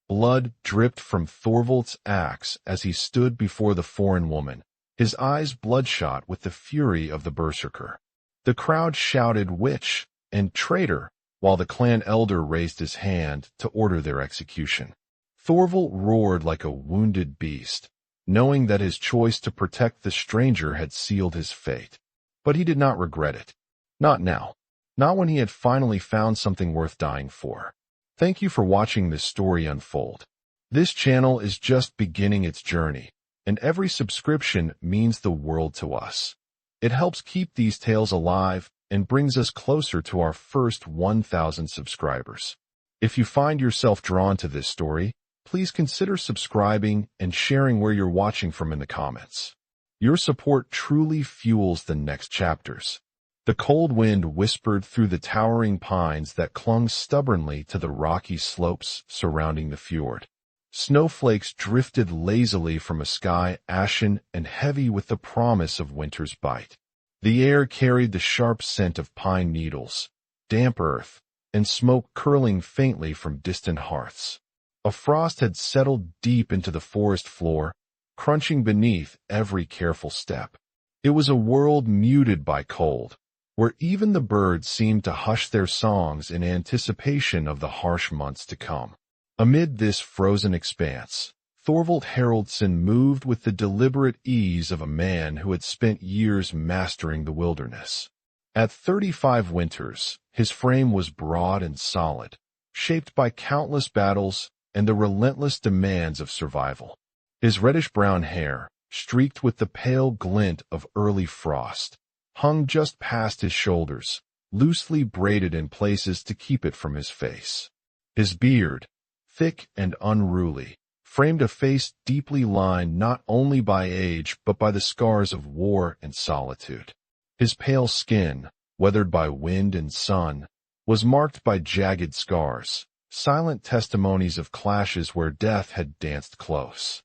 Blood dripped from Thorvald's axe as he stood before the foreign woman, his eyes bloodshot with the fury of the Berserker. The crowd shouted "Witch" and "Traitor," while the clan elder raised his hand to order their execution. Thorvald roared like a wounded beast, knowing that his choice to protect the stranger had sealed his fate. But he did not regret it. Not now. Not when he had finally found something worth dying for. Thank you for watching this story unfold. This channel is just beginning its journey, and every subscription means the world to us. It helps keep these tales alive and brings us closer to our first 1,000 subscribers. If you find yourself drawn to this story, please consider subscribing and sharing where you're watching from in the comments. Your support truly fuels the next chapters. The cold wind whispered through the towering pines that clung stubbornly to the rocky slopes surrounding the fjord. Snowflakes drifted lazily from a sky ashen and heavy with the promise of winter's bite. The air carried the sharp scent of pine needles, damp earth, and smoke curling faintly from distant hearths. A frost had settled deep into the forest floor, crunching beneath every careful step. It was a world muted by cold, where even the birds seemed to hush their songs in anticipation of the harsh months to come. Amid this frozen expanse, Thorvald Haraldsson moved with the deliberate ease of a man who had spent years mastering the wilderness. At 35 winters, his frame was broad and solid, shaped by countless battles and the relentless demands of survival. His reddish-brown hair, streaked with the pale glint of early frost, hung just past his shoulders, loosely braided in places to keep it from his face. His beard, thick and unruly, framed a face deeply lined not only by age but by the scars of war and solitude. His pale skin, weathered by wind and sun, was marked by jagged scars, silent testimonies of clashes where death had danced close.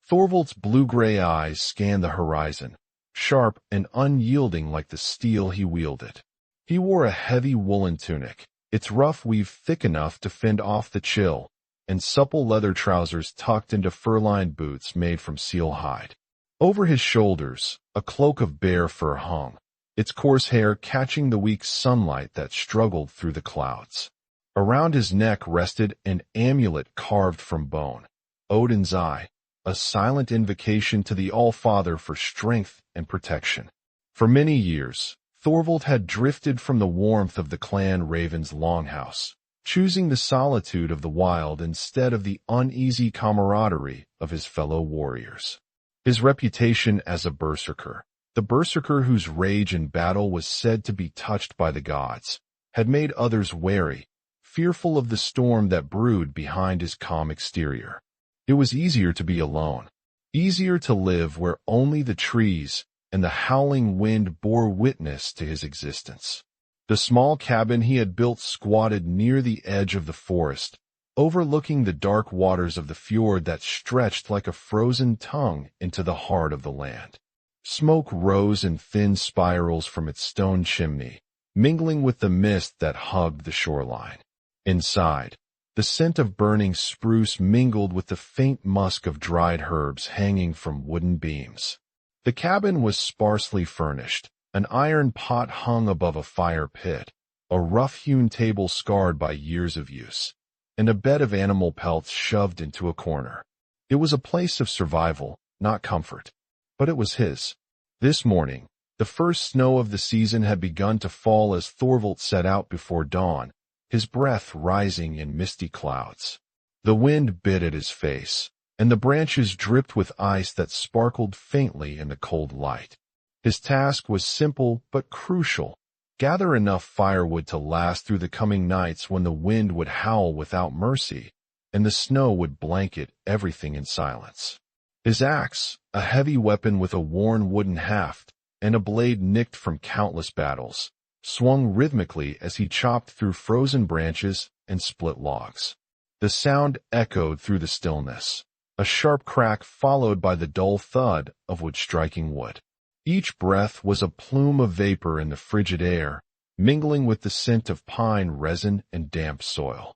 Thorvald's blue-gray eyes scanned the horizon, sharp and unyielding like the steel he wielded. He wore a heavy woolen tunic, its rough weave thick enough to fend off the chill, and supple leather trousers tucked into fur-lined boots made from seal hide. Over his shoulders, a cloak of bear fur hung, its coarse hair catching the weak sunlight that struggled through the clouds. Around his neck rested an amulet carved from bone, Odin's eye, a silent invocation to the All-Father for strength and protection. For many years, Thorvald had drifted from the warmth of the clan Raven's longhouse, choosing the solitude of the wild instead of the uneasy camaraderie of his fellow warriors. His reputation as a berserker, the berserker whose rage in battle was said to be touched by the gods, had made others wary, fearful of the storm that brewed behind his calm exterior. It was easier to be alone, easier to live where only the trees and the howling wind bore witness to his existence. The small cabin he had built squatted near the edge of the forest, overlooking the dark waters of the fjord that stretched like a frozen tongue into the heart of the land. Smoke rose in thin spirals from its stone chimney, mingling with the mist that hugged the shoreline. Inside, the scent of burning spruce mingled with the faint musk of dried herbs hanging from wooden beams. The cabin was sparsely furnished. An iron pot hung above a fire pit, a rough-hewn table scarred by years of use, and a bed of animal pelts shoved into a corner. It was a place of survival, not comfort, but it was his. This morning, the first snow of the season had begun to fall as Thorvald set out before dawn, his breath rising in misty clouds. The wind bit at his face, and the branches dripped with ice that sparkled faintly in the cold light. His task was simple but crucial: gather enough firewood to last through the coming nights when the wind would howl without mercy, and the snow would blanket everything in silence. His axe, a heavy weapon with a worn wooden haft and a blade nicked from countless battles, swung rhythmically as he chopped through frozen branches and split logs. The sound echoed through the stillness, a sharp crack followed by the dull thud of wood striking wood. Each breath was a plume of vapor in the frigid air, mingling with the scent of pine resin and damp soil.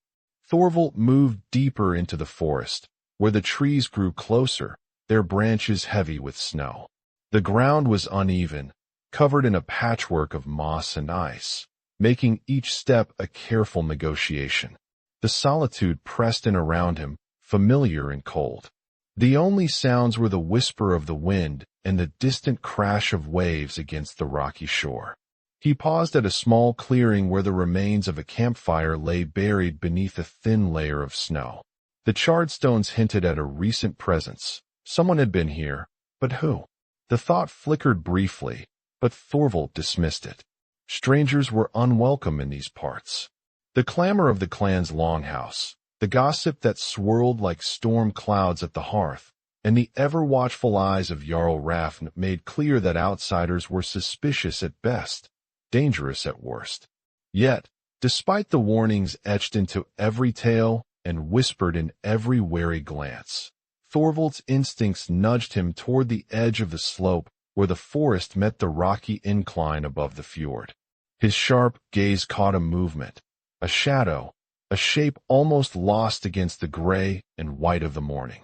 Thorvald moved deeper into the forest, where the trees grew closer, their branches heavy with snow. The ground was uneven, covered in a patchwork of moss and ice, making each step a careful negotiation. The solitude pressed in around him, familiar and cold. The only sounds were the whisper of the wind and the distant crash of waves against the rocky shore. He paused at a small clearing where the remains of a campfire lay buried beneath a thin layer of snow. The charred stones hinted at a recent presence. Someone had been here, but who? The thought flickered briefly, but Thorvald dismissed it. Strangers were unwelcome in these parts. The clamor of the clan's longhouse, the gossip that swirled like storm clouds at the hearth, and the ever-watchful eyes of Jarl Rafn made clear that outsiders were suspicious at best, dangerous at worst. Yet, despite the warnings etched into every tale and whispered in every wary glance, Thorvald's instincts nudged him toward the edge of the slope where the forest met the rocky incline above the fjord. His sharp gaze caught a movement, a shadow, a shape almost lost against the gray and white of the morning.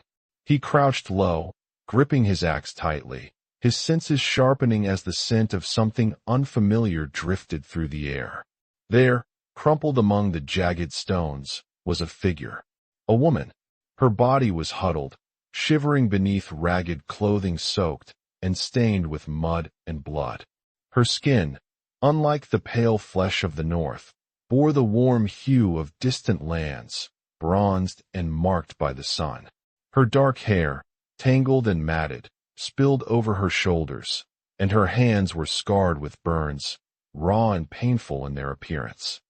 He crouched low, gripping his axe tightly, his senses sharpening as the scent of something unfamiliar drifted through the air. There, crumpled among the jagged stones, was a figure. A woman. Her body was huddled, shivering beneath ragged clothing soaked and stained with mud and blood. Her skin, unlike the pale flesh of the north, bore the warm hue of distant lands, bronzed and marked by the sun. Her dark hair, tangled and matted, spilled over her shoulders, and her hands were scarred with burns, raw and painful in their appearance.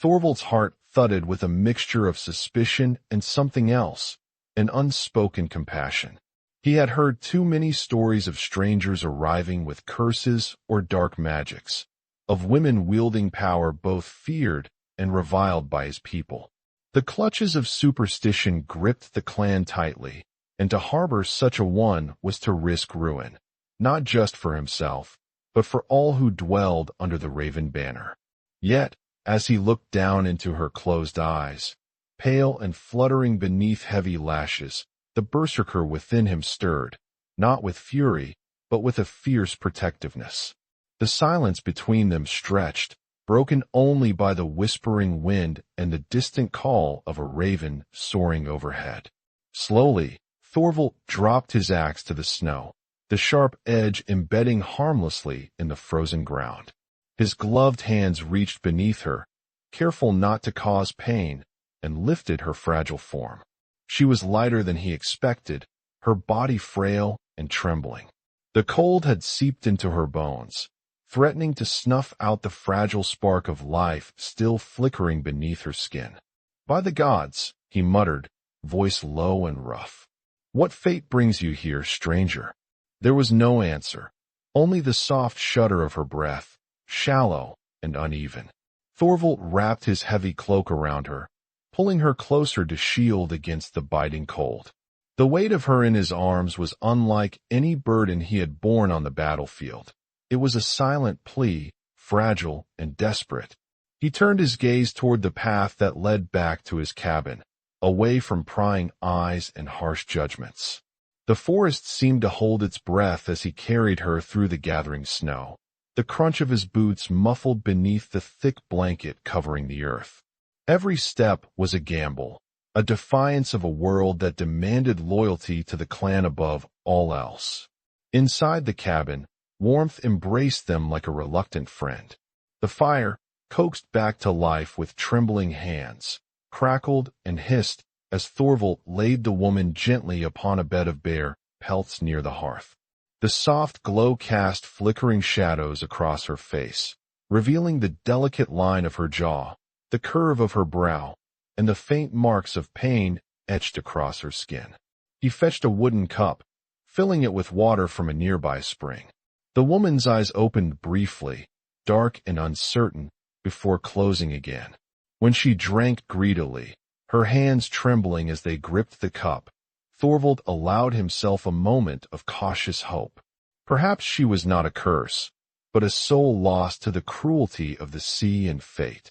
Thorvald's heart thudded with a mixture of suspicion and something else, an unspoken compassion. He had heard too many stories of strangers arriving with curses or dark magics, of women wielding power both feared and reviled by his people. The clutches of superstition gripped the clan tightly, and to harbor such a one was to risk ruin, not just for himself, but for all who dwelled under the Raven banner. Yet, as he looked down into her closed eyes, pale and fluttering beneath heavy lashes, the Berserker within him stirred, not with fury, but with a fierce protectiveness. The silence between them stretched, broken only by the whispering wind and the distant call of a raven soaring overhead. Slowly, Thorvald dropped his axe to the snow, the sharp edge embedding harmlessly in the frozen ground. His gloved hands reached beneath her, careful not to cause pain, and lifted her fragile form. She was lighter than he expected, her body frail and trembling. The cold had seeped into her bones, threatening to snuff out the fragile spark of life still flickering beneath her skin. "By the gods," he muttered, voice low and rough. "What fate brings you here, stranger?" There was no answer, only the soft shudder of her breath, shallow and uneven. Thorvald wrapped his heavy cloak around her, pulling her closer to shield against the biting cold. The weight of her in his arms was unlike any burden he had borne on the battlefield. It was a silent plea, fragile and desperate. He turned his gaze toward the path that led back to his cabin, away from prying eyes and harsh judgments. The forest seemed to hold its breath as he carried her through the gathering snow, the crunch of his boots muffled beneath the thick blanket covering the earth. Every step was a gamble, a defiance of a world that demanded loyalty to the clan above all else. Inside the cabin, warmth embraced them like a reluctant friend. The fire, coaxed back to life with trembling hands, crackled and hissed as Thorvald laid the woman gently upon a bed of bare pelts near the hearth. The soft glow cast flickering shadows across her face, revealing the delicate line of her jaw, the curve of her brow, and the faint marks of pain etched across her skin. He fetched a wooden cup, filling it with water from a nearby spring. The woman's eyes opened briefly, dark and uncertain, before closing again. When she drank greedily, her hands trembling as they gripped the cup, Thorvald allowed himself a moment of cautious hope. Perhaps she was not a curse, but a soul lost to the cruelty of the sea and fate.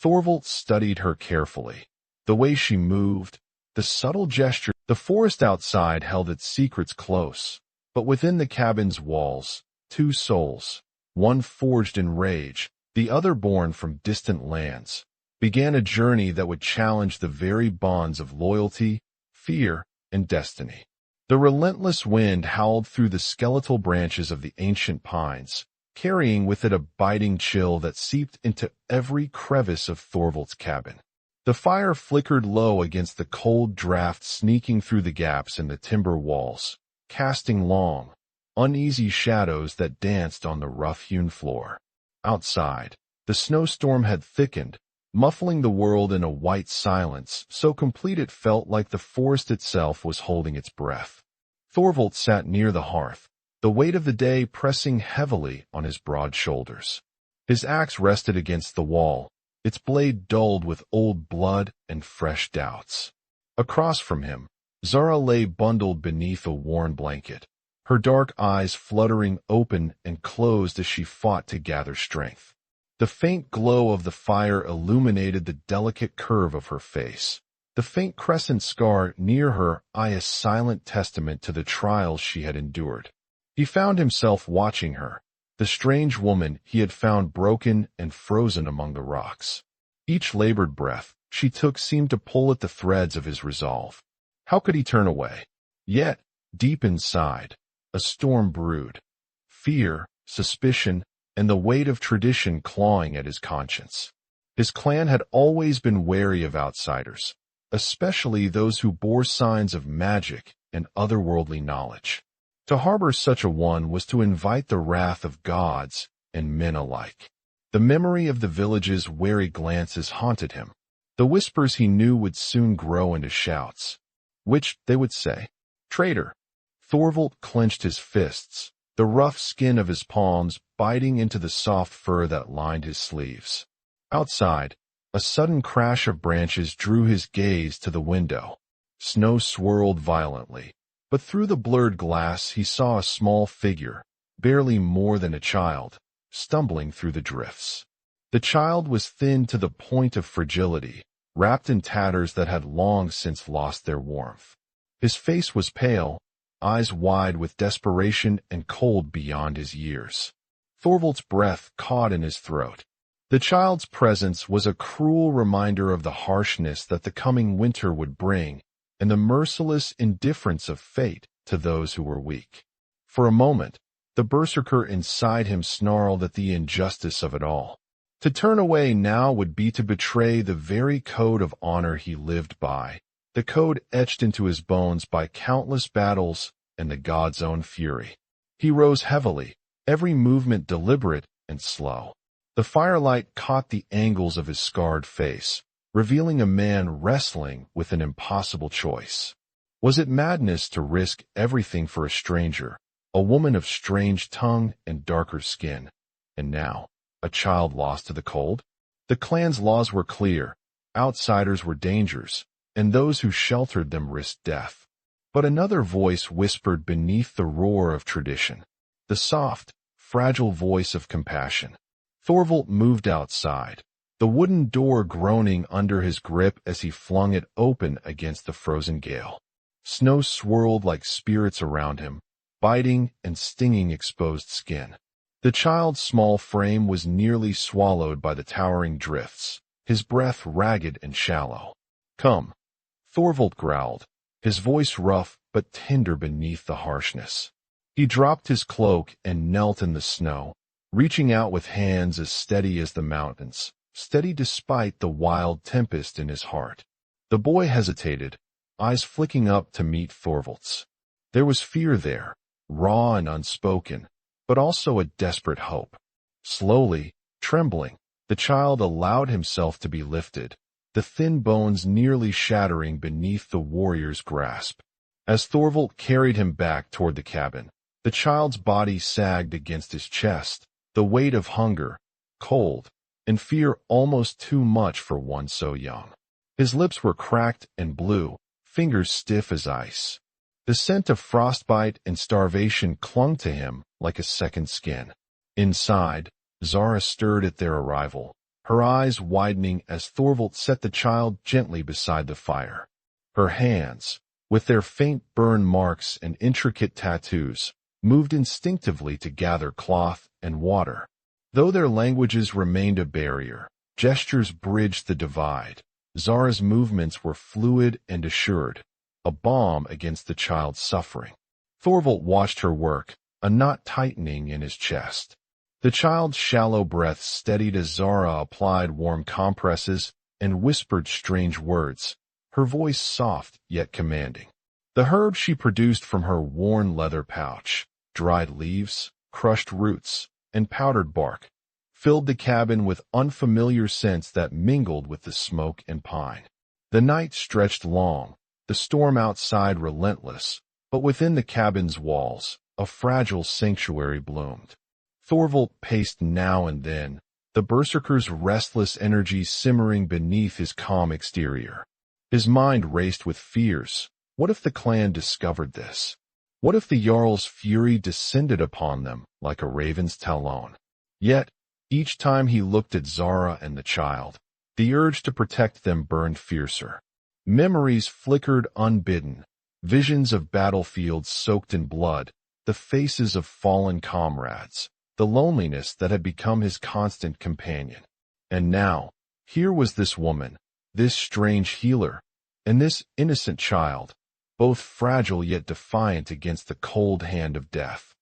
Thorvald studied her carefully, The way she moved, the subtle gesture. The forest outside held its secrets close, but within the cabin's walls, two souls, one forged in rage, the other born from distant lands, began a journey that would challenge the very bonds of loyalty, fear, and destiny. The relentless wind howled through the skeletal branches of the ancient pines, carrying with it a biting chill that seeped into every crevice of Thorvald's cabin. The fire flickered low against the cold draft sneaking through the gaps in the timber walls, casting long, uneasy shadows that danced on the rough-hewn floor. Outside, the snowstorm had thickened, muffling the world in a white silence so complete it felt like the forest itself was holding its breath. Thorvald sat near the hearth, the weight of the day pressing heavily on his broad shoulders. His axe rested against the wall, its blade dulled with old blood and fresh doubts. Across from him, Zara lay bundled beneath a worn blanket, her dark eyes fluttering open and closed as she fought to gather strength. The faint glow of the fire illuminated the delicate curve of her face, the faint crescent scar near her eye a silent testament to the trials she had endured. He found himself watching her, the strange woman he had found broken and frozen among the rocks. Each labored breath she took seemed to pull at the threads of his resolve. How could he turn away? Yet, deep inside, a storm brewed. Fear, suspicion, and the weight of tradition clawing at his conscience. His clan had always been wary of outsiders, especially those who bore signs of magic and otherworldly knowledge. To harbor such a one was to invite the wrath of gods and men alike. The memory of the village's wary glances haunted him. The whispers he knew would soon grow into shouts. Which, they would say, "Traitor!" Thorvald clenched his fists, the rough skin of his palms biting into the soft fur that lined his sleeves. Outside, a sudden crash of branches drew his gaze to the window. Snow swirled violently, but through the blurred glass he saw a small figure, barely more than a child, stumbling through the drifts. The child was thin to the point of fragility, wrapped in tatters that had long since lost their warmth. His face was pale, eyes wide with desperation and cold beyond his years. Thorvald's breath caught in his throat. The child's presence was a cruel reminder of the harshness that the coming winter would bring, and the merciless indifference of fate to those who were weak. For a moment, the berserker inside him snarled at the injustice of it all. To turn away now would be to betray the very code of honor he lived by, the code etched into his bones by countless battles and the god's own fury. He rose heavily, every movement deliberate and slow. The firelight caught the angles of his scarred face, revealing a man wrestling with an impossible choice. Was it madness to risk everything for a stranger, a woman of strange tongue and darker skin, and now a child lost to the cold? The clan's laws were clear, outsiders were dangers, and those who sheltered them risked death. But another voice whispered beneath the roar of tradition, the soft, fragile voice of compassion. Thorvald moved outside, the wooden door groaning under his grip as he flung it open against the frozen gale. Snow swirled like spirits around him, biting and stinging exposed skin. The child's small frame was nearly swallowed by the towering drifts, his breath ragged and shallow. "Come," Thorvald growled, his voice rough but tender beneath the harshness. He dropped his cloak and knelt in the snow, reaching out with hands as steady as the mountains, steady despite the wild tempest in his heart. The boy hesitated, eyes flicking up to meet Thorvald's. There was fear there, raw and unspoken, but also a desperate hope. Slowly, trembling, the child allowed himself to be lifted, the thin bones nearly shattering beneath the warrior's grasp. As Thorvald carried him back toward the cabin, the child's body sagged against his chest, the weight of hunger, cold, and fear almost too much for one so young. His lips were cracked and blue, fingers stiff as ice. The scent of frostbite and starvation clung to him like a second skin. Inside, Zara stirred at their arrival, her eyes widening as Thorvald set the child gently beside the fire. Her hands, with their faint burn marks and intricate tattoos, moved instinctively to gather cloth and water. Though their languages remained a barrier, gestures bridged the divide. Zara's movements were fluid and assured, a balm against the child's suffering. Thorvald watched her work, a knot tightening in his chest. The child's shallow breaths steadied as Zara applied warm compresses and whispered strange words, her voice soft yet commanding. The herbs she produced from her worn leather pouch, dried leaves, crushed roots, and powdered bark, filled the cabin with unfamiliar scents that mingled with the smoke and pine. The night stretched long, the storm outside relentless, but within the cabin's walls, a fragile sanctuary bloomed. Thorvald paced now and then, the Berserker's restless energy simmering beneath his calm exterior. His mind raced with fears. What if the clan discovered this? What if the Jarl's fury descended upon them like a raven's talon? Yet, each time he looked at Zara and the child, the urge to protect them burned fiercer. Memories flickered unbidden, visions of battlefields soaked in blood, the faces of fallen comrades, the loneliness that had become his constant companion. And now, here was this woman, this strange healer, and this innocent child, both fragile yet defiant against the cold hand of death.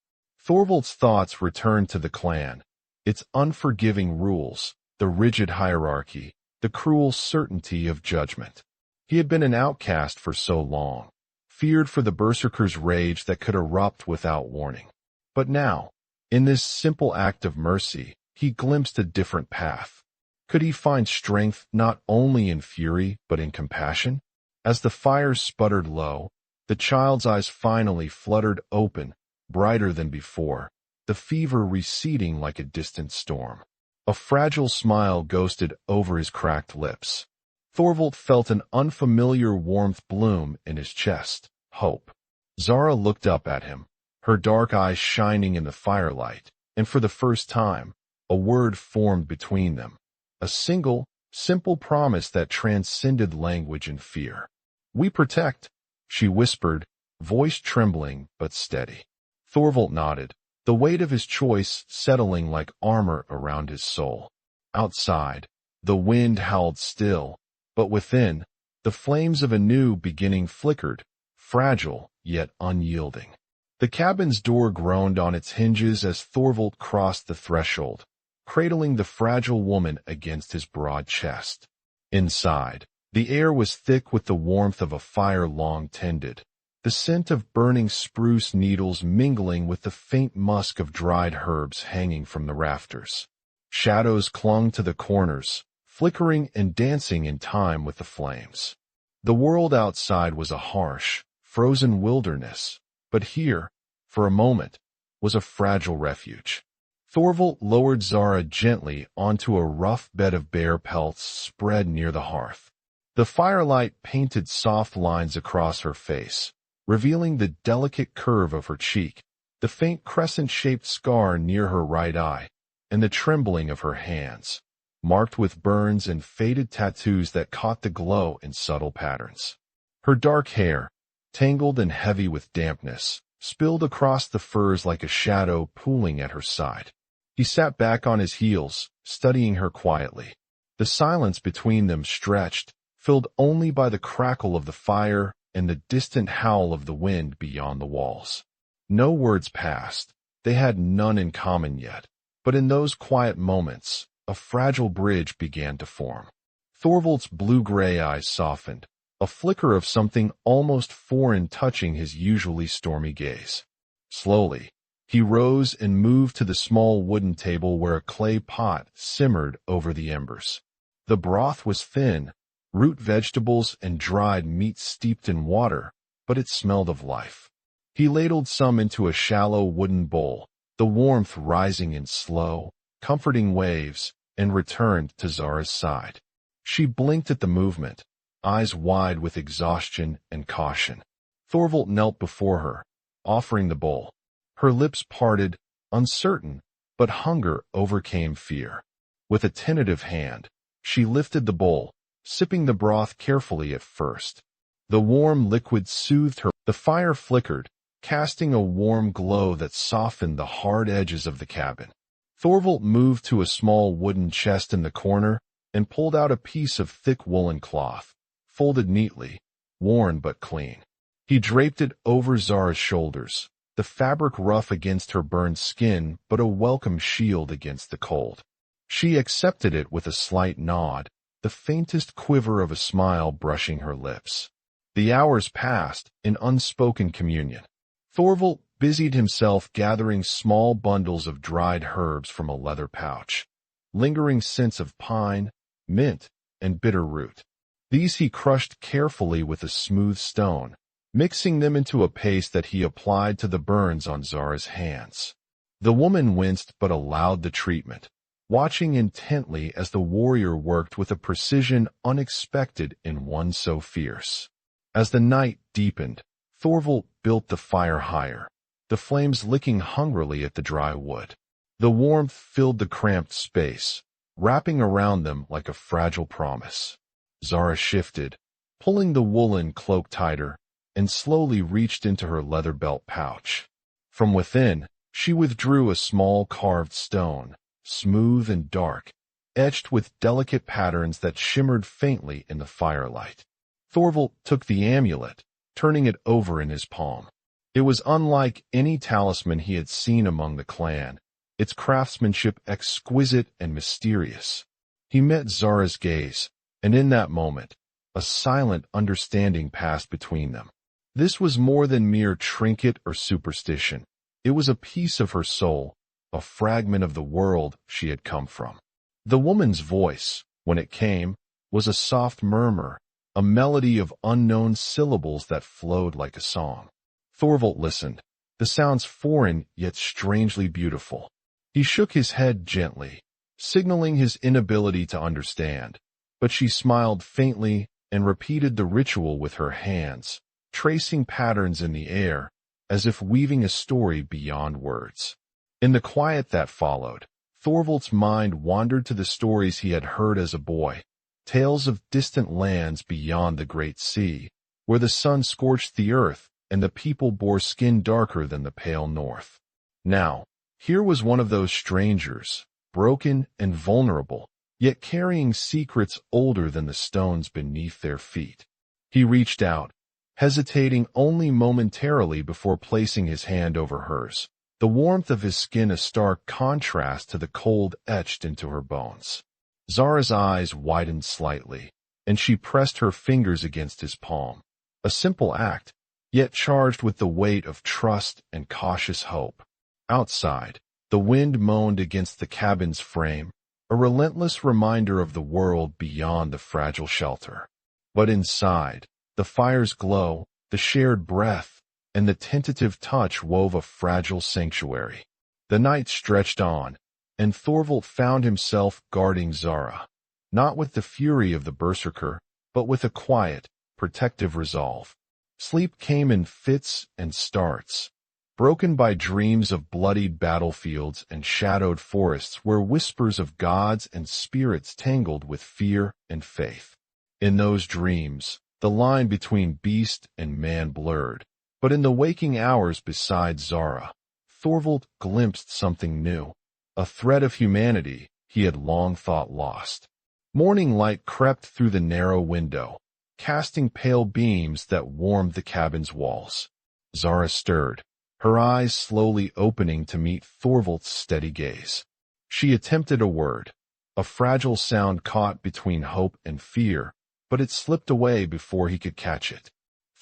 Thorvald's thoughts returned to the clan, its unforgiving rules, the rigid hierarchy, the cruel certainty of judgment. He had been an outcast for so long, feared for the Berserker's rage that could erupt without warning. But now, in this simple act of mercy, he glimpsed a different path. Could he find strength not only in fury but in compassion? As the fire sputtered low, the child's eyes finally fluttered open, brighter than before, the fever receding like a distant storm. A fragile smile ghosted over his cracked lips. Thorvald felt an unfamiliar warmth bloom in his chest. Hope. Zara looked up at him, her dark eyes shining in the firelight, and for the first time, a word formed between them. A single, simple promise that transcended language and fear. "We protect," she whispered, voice trembling but steady. Thorvald nodded, the weight of his choice settling like armor around his soul. Outside, the wind howled still, but within, the flames of a new beginning flickered, fragile yet unyielding. The cabin's door groaned on its hinges as Thorvald crossed the threshold, cradling the fragile woman against his broad chest. Inside, the air was thick with the warmth of a fire long tended, the scent of burning spruce needles mingling with the faint musk of dried herbs hanging from the rafters. Shadows clung to the corners, flickering and dancing in time with the flames. The world outside was a harsh, frozen wilderness, but here, for a moment, was a fragile refuge. Thorvald lowered Zara gently onto a rough bed of bear pelts spread near the hearth. The firelight painted soft lines across her face, revealing the delicate curve of her cheek, the faint crescent-shaped scar near her right eye, and the trembling of her hands, marked with burns and faded tattoos that caught the glow in subtle patterns. Her dark hair, tangled and heavy with dampness, spilled across the furs like a shadow pooling at her side. He sat back on his heels, studying her quietly. The silence between them stretched, filled only by the crackle of the fire and the distant howl of the wind beyond the walls. No words passed. They had none in common yet, but in those quiet moments, a fragile bridge began to form. Thorvald's blue-gray eyes softened, a flicker of something almost foreign touching his usually stormy gaze. Slowly, he rose and moved to the small wooden table where a clay pot simmered over the embers. The broth was thin, root vegetables and dried meat steeped in water, but it smelled of life. He ladled some into a shallow wooden bowl, the warmth rising in slow, comforting waves, and returned to Zara's side. She blinked at the movement, eyes wide with exhaustion and caution. Thorvald knelt before her, offering the bowl. Her lips parted, uncertain, but hunger overcame fear. With a tentative hand, she lifted the bowl, sipping the broth carefully at first. The warm liquid soothed her. The fire flickered, casting a warm glow that softened the hard edges of the cabin. Thorvald moved to a small wooden chest in the corner and pulled out a piece of thick woolen cloth, folded neatly, worn but clean. He draped it over Zara's shoulders, the fabric rough against her burned skin but a welcome shield against the cold. She accepted it with a slight nod, the faintest quiver of a smile brushing her lips. The hours passed in unspoken communion. Thorvald busied himself gathering small bundles of dried herbs from a leather pouch, lingering scents of pine, mint, and bitter root. These he crushed carefully with a smooth stone, mixing them into a paste that he applied to the burns on Zara's hands. The woman winced but allowed the treatment, watching intently as the warrior worked with a precision unexpected in one so fierce. As the night deepened, Thorvald built the fire higher, the flames licking hungrily at the dry wood. The warmth filled the cramped space, wrapping around them like a fragile promise. Zara shifted, pulling the woolen cloak tighter, and slowly reached into her leather belt pouch. From within, she withdrew a small carved stone, smooth and dark, etched with delicate patterns that shimmered faintly in the firelight. Thorvald took the amulet, turning it over in his palm. It was unlike any talisman he had seen among the clan, its craftsmanship exquisite and mysterious. He met Zara's gaze, and in that moment, a silent understanding passed between them. This was more than mere trinket or superstition. It was a piece of her soul, a fragment of the world she had come from. The woman's voice, when it came, was a soft murmur, a melody of unknown syllables that flowed like a song. Thorvald listened, the sounds foreign yet strangely beautiful. He shook his head gently, signaling his inability to understand, but she smiled faintly and repeated the ritual with her hands, tracing patterns in the air, as if weaving a story beyond words. In the quiet that followed, Thorvald's mind wandered to the stories he had heard as a boy, tales of distant lands beyond the great sea, where the sun scorched the earth and the people bore skin darker than the pale north. Now, here was one of those strangers, broken and vulnerable, yet carrying secrets older than the stones beneath their feet. He reached out, hesitating only momentarily before placing his hand over hers, the warmth of his skin a stark contrast to the cold etched into her bones. Zara's eyes widened slightly, and she pressed her fingers against his palm. A simple act, yet charged with the weight of trust and cautious hope. Outside, the wind moaned against the cabin's frame, a relentless reminder of the world beyond the fragile shelter. But inside, the fire's glow, the shared breath, and the tentative touch wove a fragile sanctuary. The night stretched on, and Thorvald found himself guarding Zara, not with the fury of the Berserker, but with a quiet, protective resolve. Sleep came in fits and starts, broken by dreams of bloodied battlefields and shadowed forests where whispers of gods and spirits tangled with fear and faith. In those dreams, the line between beast and man blurred, but in the waking hours beside Zara, Thorvald glimpsed something new, a thread of humanity he had long thought lost. Morning light crept through the narrow window, casting pale beams that warmed the cabin's walls. Zara stirred, her eyes slowly opening to meet Thorvald's steady gaze. She attempted a word, a fragile sound caught between hope and fear, but it slipped away before he could catch it.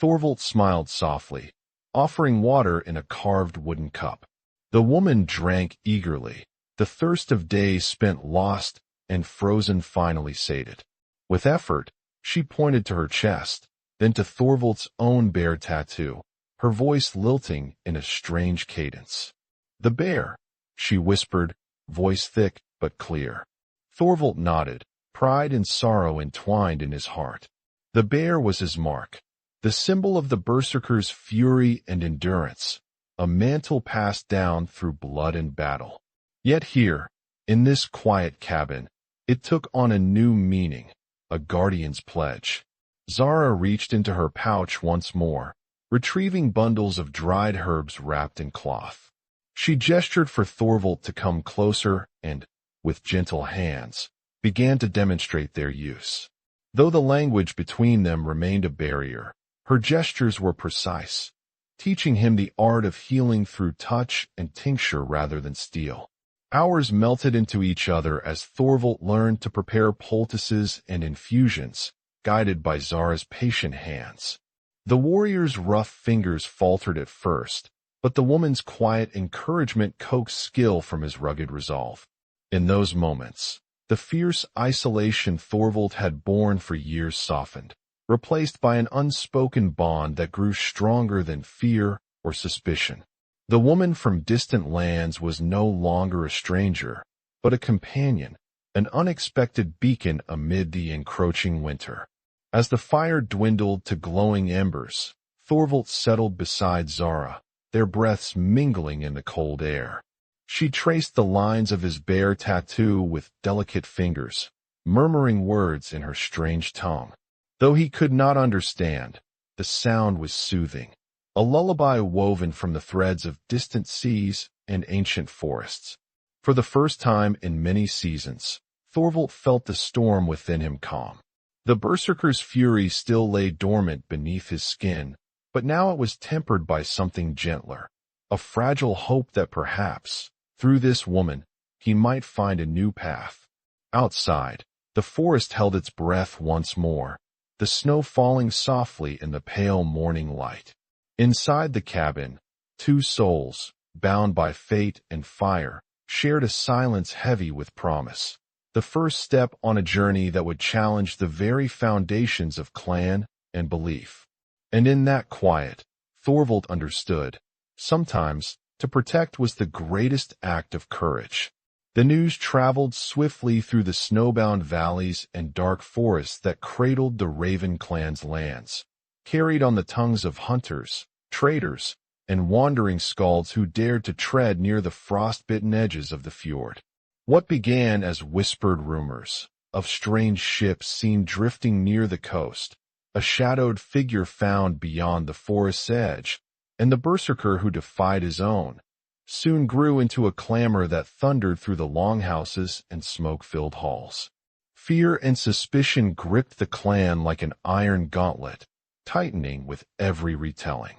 Thorvald smiled softly, offering water in a carved wooden cup. The woman drank eagerly, the thirst of days spent lost and frozen finally sated. With effort, she pointed to her chest, then to Thorvald's own bear tattoo, her voice lilting in a strange cadence. "The bear," she whispered, voice thick but clear. Thorvald nodded, pride and sorrow entwined in his heart. The bear was his mark, the symbol of the Berserker's fury and endurance, a mantle passed down through blood and battle. Yet here, in this quiet cabin, It took on a new meaning, a guardian's pledge. Zara reached into her pouch once more, retrieving bundles of dried herbs wrapped in cloth. She gestured for Thorvald to come closer and, with gentle hands, began to demonstrate their use. Though the language between them remained a barrier, her gestures were precise, teaching him the art of healing through touch and tincture rather than steel. Hours melted into each other as Thorvald learned to prepare poultices and infusions, guided by Zara's patient hands. The warrior's rough fingers faltered at first, but the woman's quiet encouragement coaxed skill from his rugged resolve. In those moments, the fierce isolation Thorvald had borne for years softened, replaced by an unspoken bond that grew stronger than fear or suspicion. The woman from distant lands was no longer a stranger, but a companion, an unexpected beacon amid the encroaching winter. As the fire dwindled to glowing embers, Thorvald settled beside Zara, their breaths mingling in the cold air. She traced the lines of his bare tattoo with delicate fingers, murmuring words in her strange tongue. Though he could not understand, the sound was soothing, a lullaby woven from the threads of distant seas and ancient forests. For the first time in many seasons, Thorvald felt the storm within him calm. The Berserker's fury still lay dormant beneath his skin, but now it was tempered by something gentler, a fragile hope that perhaps, through this woman, he might find a new path. Outside, the forest held its breath once more, the snow falling softly in the pale morning light. Inside the cabin, two souls, bound by fate and fire, shared a silence heavy with promise. The first step on a journey that would challenge the very foundations of clan and belief. And in that quiet, Thorvald understood. Sometimes, to protect was the greatest act of courage. The news traveled swiftly through the snowbound valleys and dark forests that cradled the Raven clan's lands, carried on the tongues of hunters, traders, and wandering skalds who dared to tread near the frost-bitten edges of the fjord. What began as whispered rumors of strange ships seen drifting near the coast, a shadowed figure found beyond the forest's edge, and the Berserker who defied his own, soon grew into a clamor that thundered through the longhouses and smoke-filled halls. Fear and suspicion gripped the clan like an iron gauntlet, tightening with every retelling.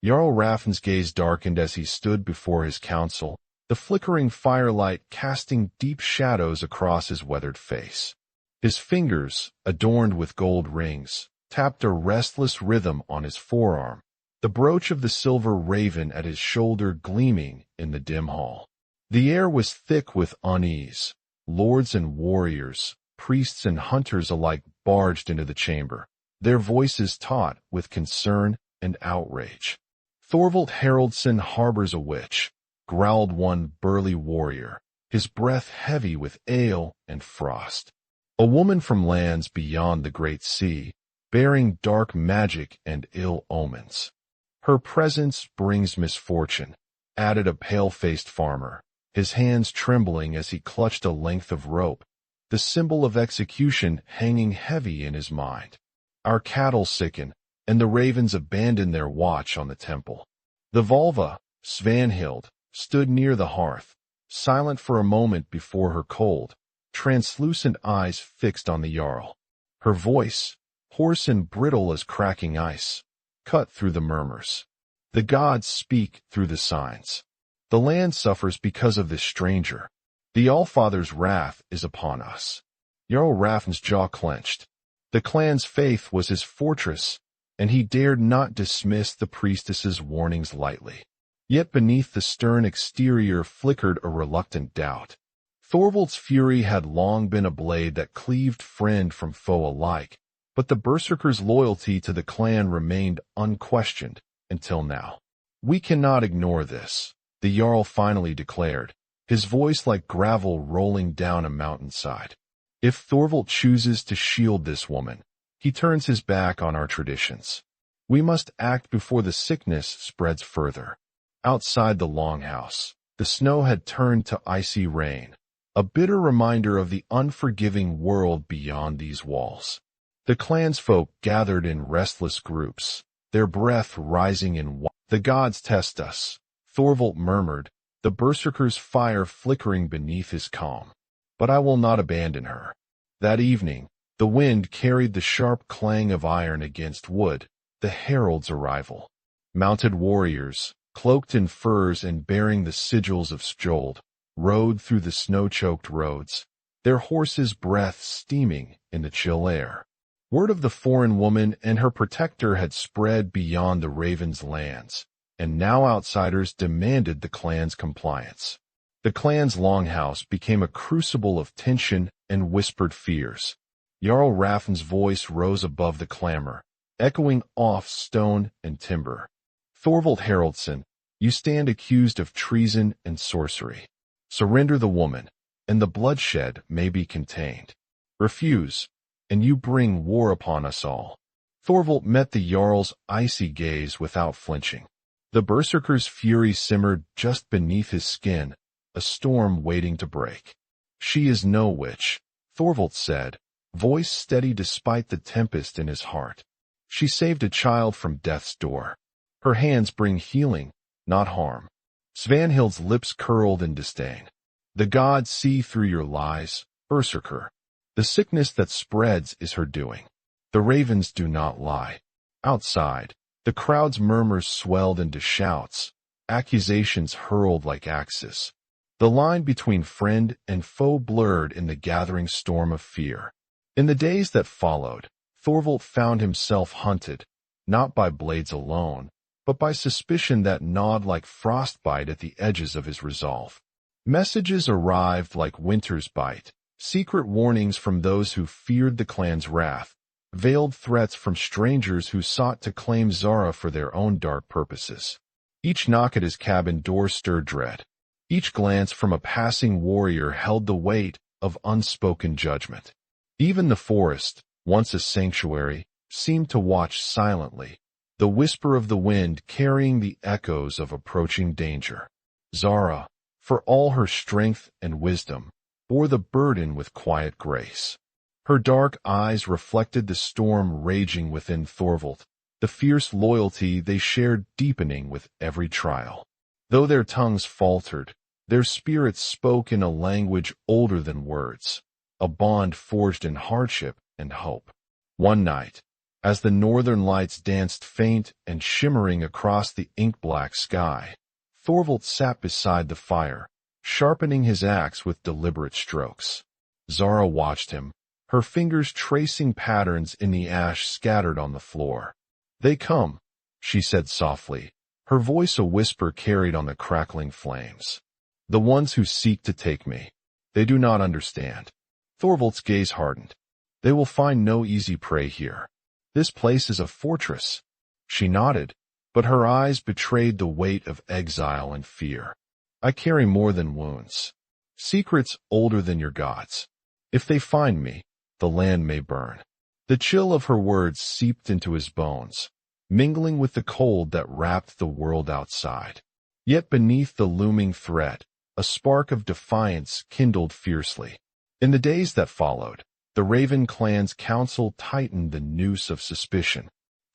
Jarl Rafn's gaze darkened as he stood before his council, the flickering firelight casting deep shadows across his weathered face. His fingers, adorned with gold rings, tapped a restless rhythm on his forearm, the brooch of the silver raven at his shoulder gleaming in the dim hall. The air was thick with unease. Lords and warriors, priests and hunters alike barged into the chamber, their voices taut with concern and outrage. "Thorvald Haraldsson harbors a witch," growled one burly warrior, his breath heavy with ale and frost. "A woman from lands beyond the great sea, bearing dark magic and ill omens. Her presence brings misfortune," added a pale-faced farmer, his hands trembling as he clutched a length of rope, the symbol of execution hanging heavy in his mind. "Our cattle sicken, and the ravens abandon their watch on the temple." The Volva, Svanhild, stood near the hearth, silent for a moment before her cold, translucent eyes fixed on the Jarl. Her voice, hoarse and brittle as cracking ice, cut through the murmurs. "The gods speak through the signs. The land suffers because of this stranger. The Allfather's wrath is upon us." Jarl Rafn's jaw clenched. The clan's faith was his fortress, and he dared not dismiss the priestess's warnings lightly. Yet beneath the stern exterior flickered a reluctant doubt. Thorvald's fury had long been a blade that cleaved friend from foe alike, but the Berserker's loyalty to the clan remained unquestioned until now. "We cannot ignore this," the Jarl finally declared, his voice like gravel rolling down a mountainside. "If Thorvald chooses to shield this woman, he turns his back on our traditions. We must act before the sickness spreads further." Outside the longhouse, the snow had turned to icy rain, a bitter reminder of the unforgiving world beyond these walls. The clansfolk gathered in restless groups, their breath rising in "The gods test us," Thorvald murmured, the berserker's fire flickering beneath his calm. "But I will not abandon her." That evening, the wind carried the sharp clang of iron against wood, the herald's arrival. Mounted warriors, cloaked in furs and bearing the sigils of Skjold, rode through the snow-choked roads, their horses' breath steaming in the chill air. Word of the foreign woman and her protector had spread beyond the Raven's lands, and now outsiders demanded the clan's compliance. The clan's longhouse became a crucible of tension and whispered fears. Jarl Rafn's voice rose above the clamor, echoing off stone and timber. "Thorvald Haraldsson, you stand accused of treason and sorcery. Surrender the woman, and the bloodshed may be contained. Refuse, and you bring war upon us all." Thorvald met the Jarl's icy gaze without flinching. The berserker's fury simmered just beneath his skin, a storm waiting to break. "She is no witch," Thorvald said, voice steady despite the tempest in his heart. "She saved a child from death's door. Her hands bring healing, not harm." Svanhild's lips curled in disdain. "The gods see through your lies, berserker. The sickness that spreads is her doing. The ravens do not lie." Outside, the crowd's murmurs swelled into shouts, accusations hurled like axes. The line between friend and foe blurred in the gathering storm of fear. In the days that followed, Thorvald found himself hunted, not by blades alone, but by suspicion that gnawed like frostbite at the edges of his resolve. Messages arrived like winter's bite, secret warnings from those who feared the clan's wrath, veiled threats from strangers who sought to claim Zara for their own dark purposes. Each knock at his cabin door stirred dread. Each glance from a passing warrior held the weight of unspoken judgment. Even the forest, once a sanctuary, seemed to watch silently, the whisper of the wind carrying the echoes of approaching danger. Zara, for all her strength and wisdom, bore the burden with quiet grace. Her dark eyes reflected the storm raging within Thorvald, the fierce loyalty they shared deepening with every trial. Though their tongues faltered, their spirits spoke in a language older than words, a bond forged in hardship and hope. One night, as the northern lights danced faint and shimmering across the ink-black sky, Thorvald sat beside the fire, sharpening his axe with deliberate strokes. Zara watched him, her fingers tracing patterns in the ash scattered on the floor. "They come," she said softly, her voice a whisper carried on the crackling flames. "The ones who seek to take me. They do not understand." Thorvald's gaze hardened. "They will find no easy prey here. This place is a fortress." She nodded, but her eyes betrayed the weight of exile and fear. "I carry more than wounds. Secrets older than your gods. If they find me, the land may burn." The chill of her words seeped into his bones, mingling with the cold that wrapped the world outside. Yet beneath the looming threat, a spark of defiance kindled fiercely. In the days that followed, the Raven clan's council tightened the noose of suspicion.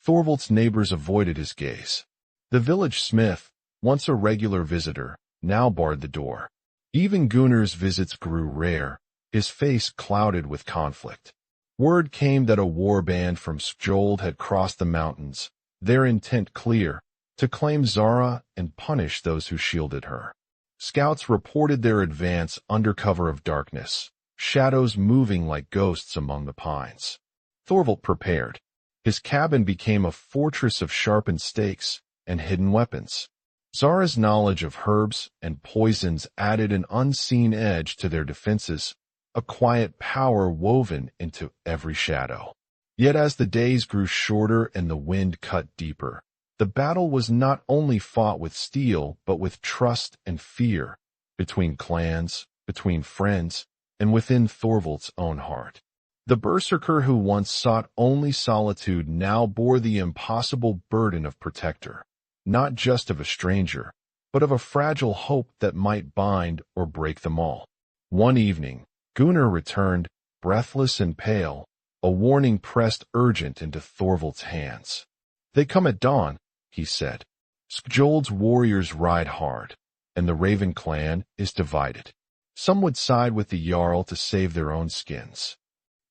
Thorvald's neighbors avoided his gaze. The village smith, once a regular visitor, now barred the door. Even Gunnar's visits grew rare, his face clouded with conflict. Word came that a war band from Skjold had crossed the mountains, their intent clear, to claim Zara and punish those who shielded her. Scouts reported their advance under cover of darkness, shadows moving like ghosts among the pines. Thorvald prepared. His cabin became a fortress of sharpened stakes and hidden weapons. Zara's knowledge of herbs and poisons added an unseen edge to their defenses, a quiet power woven into every shadow. Yet as the days grew shorter and the wind cut deeper, the battle was not only fought with steel but with trust and fear, between clans, between friends, and within Thorvald's own heart. The berserker who once sought only solitude now bore the impossible burden of protector, not just of a stranger, but of a fragile hope that might bind or break them all. One evening, Gunnar returned, breathless and pale, a warning pressed urgent into Thorvald's hands. "They come at dawn," he said. "Skjold's warriors ride hard, and the Raven clan is divided. Some would side with the Jarl to save their own skins."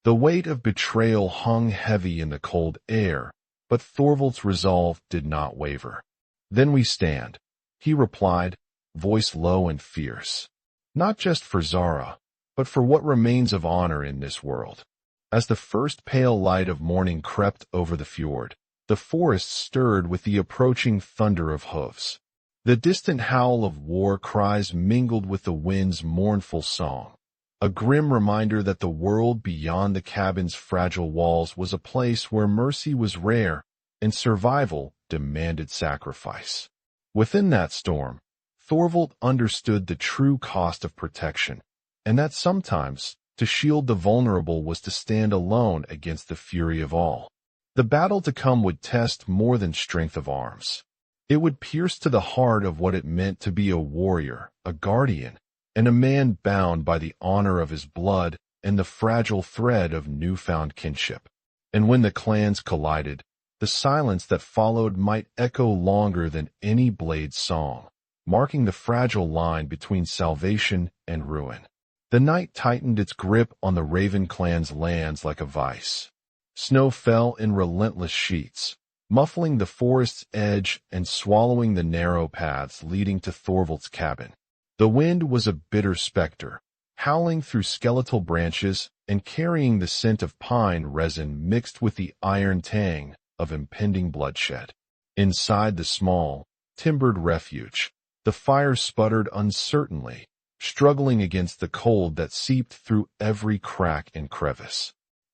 The weight of betrayal hung heavy in the cold air, but Thorvald's resolve did not waver. "Then we stand," he replied, voice low and fierce. "Not just for Zara, but for what remains of honor in this world." As the first pale light of morning crept over the fjord, the forest stirred with the approaching thunder of hoofs. The distant howl of war cries mingled with the wind's mournful song, a grim reminder that the world beyond the cabin's fragile walls was a place where mercy was rare and survival demanded sacrifice. Within that storm, Thorvald understood the true cost of protection, and that sometimes, to shield the vulnerable was to stand alone against the fury of all. The battle to come would test more than strength of arms. It would pierce to the heart of what it meant to be a warrior, a guardian, and a man bound by the honor of his blood and the fragile thread of newfound kinship. And when the clans collided, the silence that followed might echo longer than any blade's song, marking the fragile line between salvation and ruin. The night tightened its grip on the Raven clan's lands like a vice. Snow fell in relentless sheets, muffling the forest's edge and swallowing the narrow paths leading to Thorvald's cabin. The wind was a bitter specter, howling through skeletal branches and carrying the scent of pine resin mixed with the iron tang of impending bloodshed. Inside the small, timbered refuge, the fire sputtered uncertainly, struggling against the cold that seeped through every crack and crevice.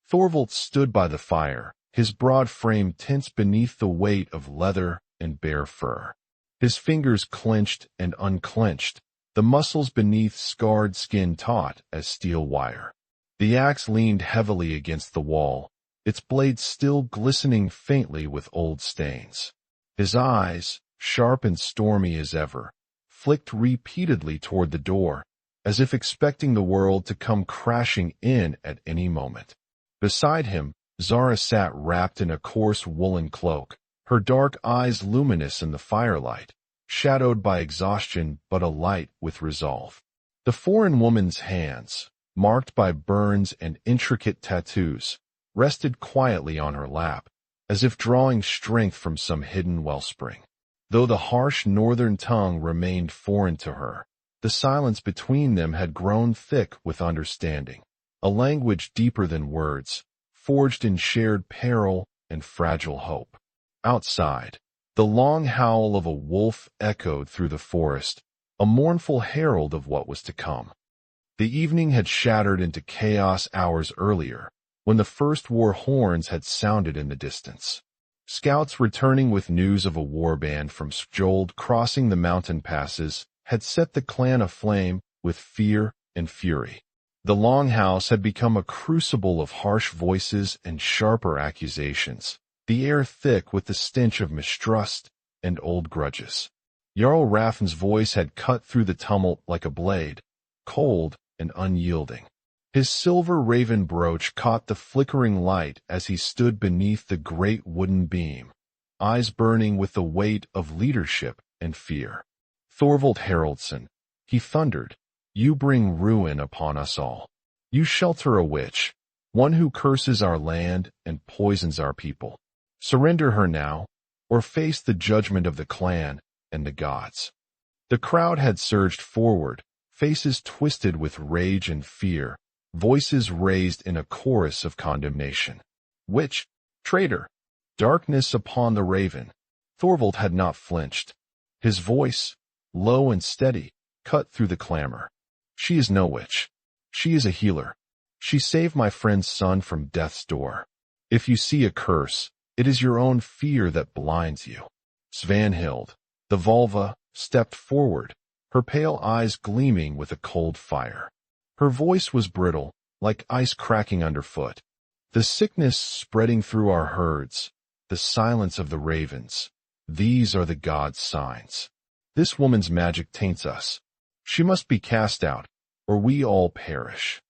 Thorvald stood by the fire, his broad frame tense beneath the weight of leather and bare fur. His fingers clenched and unclenched, the muscles beneath scarred skin taut as steel wire. The axe leaned heavily against the wall, its blade still glistening faintly with old stains. His eyes, sharp and stormy as ever, flicked repeatedly toward the door, as if expecting the world to come crashing in at any moment. Beside him, Zara sat wrapped in a coarse woolen cloak, her dark eyes luminous in the firelight, shadowed by exhaustion but alight with resolve. The foreign woman's hands, marked by burns and intricate tattoos, rested quietly on her lap, as if drawing strength from some hidden wellspring. Though the harsh northern tongue remained foreign to her, the silence between them had grown thick with understanding, a language deeper than words, forged in shared peril and fragile hope. Outside, the long howl of a wolf echoed through the forest, a mournful herald of what was to come. The evening had shattered into chaos hours earlier, when the first war horns had sounded in the distance. Scouts returning with news of a warband from Skjold crossing the mountain passes had set the clan aflame with fear and fury. The Longhouse had become a crucible of harsh voices and sharper accusations, the air thick with the stench of mistrust and old grudges. Jarl Rafn's voice had cut through the tumult like a blade, cold and unyielding. His silver raven brooch caught the flickering light as he stood beneath the great wooden beam, eyes burning with the weight of leadership and fear. "Thorvald Haraldsson," he thundered, "you bring ruin upon us all. You shelter a witch, one who curses our land and poisons our people. Surrender her now, or face the judgment of the clan and the gods." The crowd had surged forward, faces twisted with rage and fear, voices raised in a chorus of condemnation. "Witch! Traitor! Darkness upon the Raven!" Thorvald had not flinched. His voice, low and steady, cut through the clamor. "She is no witch. She is a healer. She saved my friend's son from death's door. If you see a curse, it is your own fear that blinds you." Svanhild, the Volva, stepped forward, her pale eyes gleaming with a cold fire. Her voice was brittle, like ice cracking underfoot. "The sickness spreading through our herds, the silence of the ravens, these are the gods' signs. This woman's magic taints us. She must be cast out, or we all perish."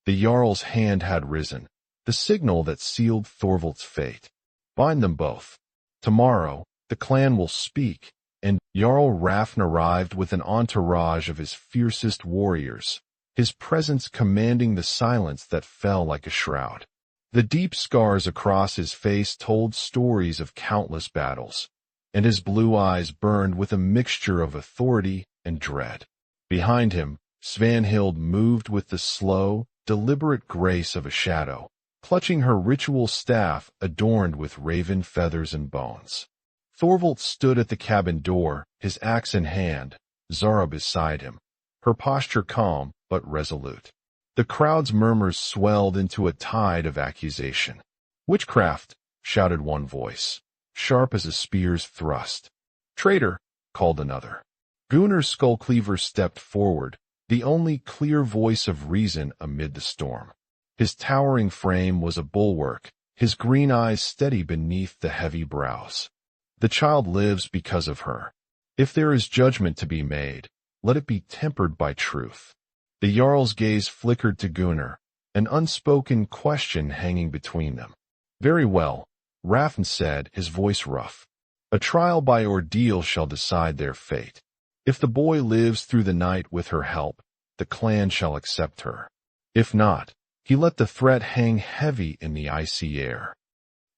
The Jarl's hand had risen, the signal that sealed Thorvald's fate. "Bind them both. Tomorrow, the clan will speak," and Jarl Rafn arrived with an entourage of his fiercest warriors, his presence commanding the silence that fell like a shroud. The deep scars across his face told stories of countless battles, and his blue eyes burned with a mixture of authority and dread. Behind him, Svanhild moved with the slow, deliberate grace of a shadow, clutching her ritual staff adorned with raven feathers and bones. Thorvald stood at the cabin door, his axe in hand, Zara beside him, her posture calm but resolute. The crowd's murmurs swelled into a tide of accusation. "Witchcraft," shouted one voice, sharp as a spear's thrust. "Traitor," called another. Gunnar Skullcleaver stepped forward, the only clear voice of reason amid the storm. His towering frame was a bulwark, his green eyes steady beneath the heavy brows. "The child lives because of her. If there is judgment to be made, let it be tempered by truth." The Jarl's gaze flickered to Gunnar, an unspoken question hanging between them. "Very well," Rafn said, his voice rough. "A trial by ordeal shall decide their fate. If the boy lives through the night with her help, the clan shall accept her. If not, he let the threat hang heavy in the icy air."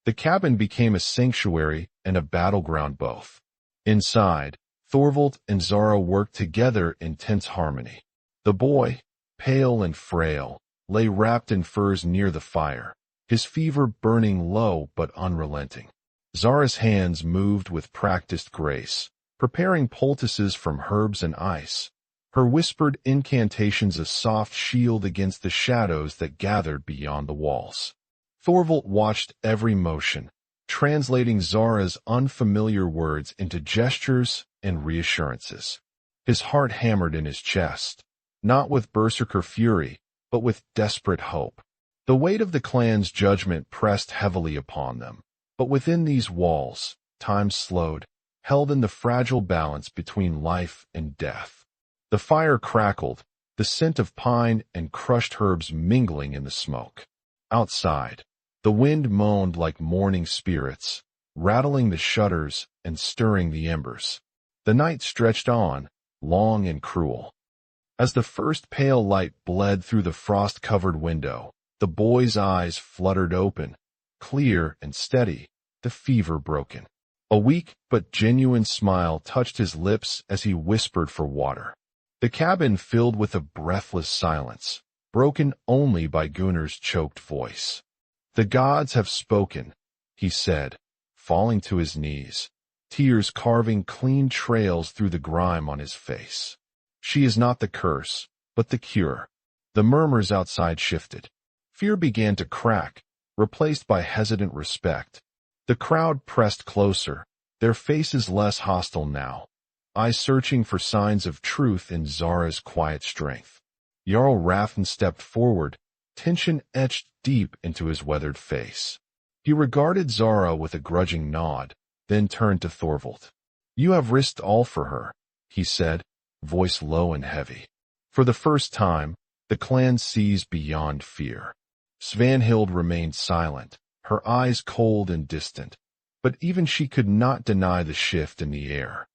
The cabin became a sanctuary and a battleground both. Inside, Thorvald and Zara worked together in tense harmony. The boy, pale and frail, lay wrapped in furs near the fire, his fever burning low but unrelenting. Zara's hands moved with practiced grace, preparing poultices from herbs and ice, her whispered incantations a soft shield against the shadows that gathered beyond the walls. Thorvald watched every motion, translating Zara's unfamiliar words into gestures and reassurances. His heart hammered in his chest, not with Berserker fury, but with desperate hope. The weight of the clan's judgment pressed heavily upon them, but within these walls, time slowed, held in the fragile balance between life and death. The fire crackled, the scent of pine and crushed herbs mingling in the smoke. Outside, the wind moaned like mourning spirits, rattling the shutters and stirring the embers. The night stretched on, long and cruel. As the first pale light bled through the frost-covered window, the boy's eyes fluttered open, clear and steady, the fever broken. A weak but genuine smile touched his lips as he whispered for water. The cabin filled with a breathless silence, broken only by Gunnar's choked voice. "The gods have spoken," he said, falling to his knees, tears carving clean trails through the grime on his face. "She is not the curse, but the cure." The murmurs outside shifted. Fear began to crack, replaced by hesitant respect. The crowd pressed closer, their faces less hostile now, eyes searching for signs of truth in Zara's quiet strength. Jarl Rafn stepped forward, tension etched deep into his weathered face. He regarded Zara with a grudging nod, then turned to Thorvald. "You have risked all for her," he said, voice low and heavy. For the first time, the clan seized beyond fear. Svanhild remained silent, her eyes cold and distant, but even she could not deny the shift in the air.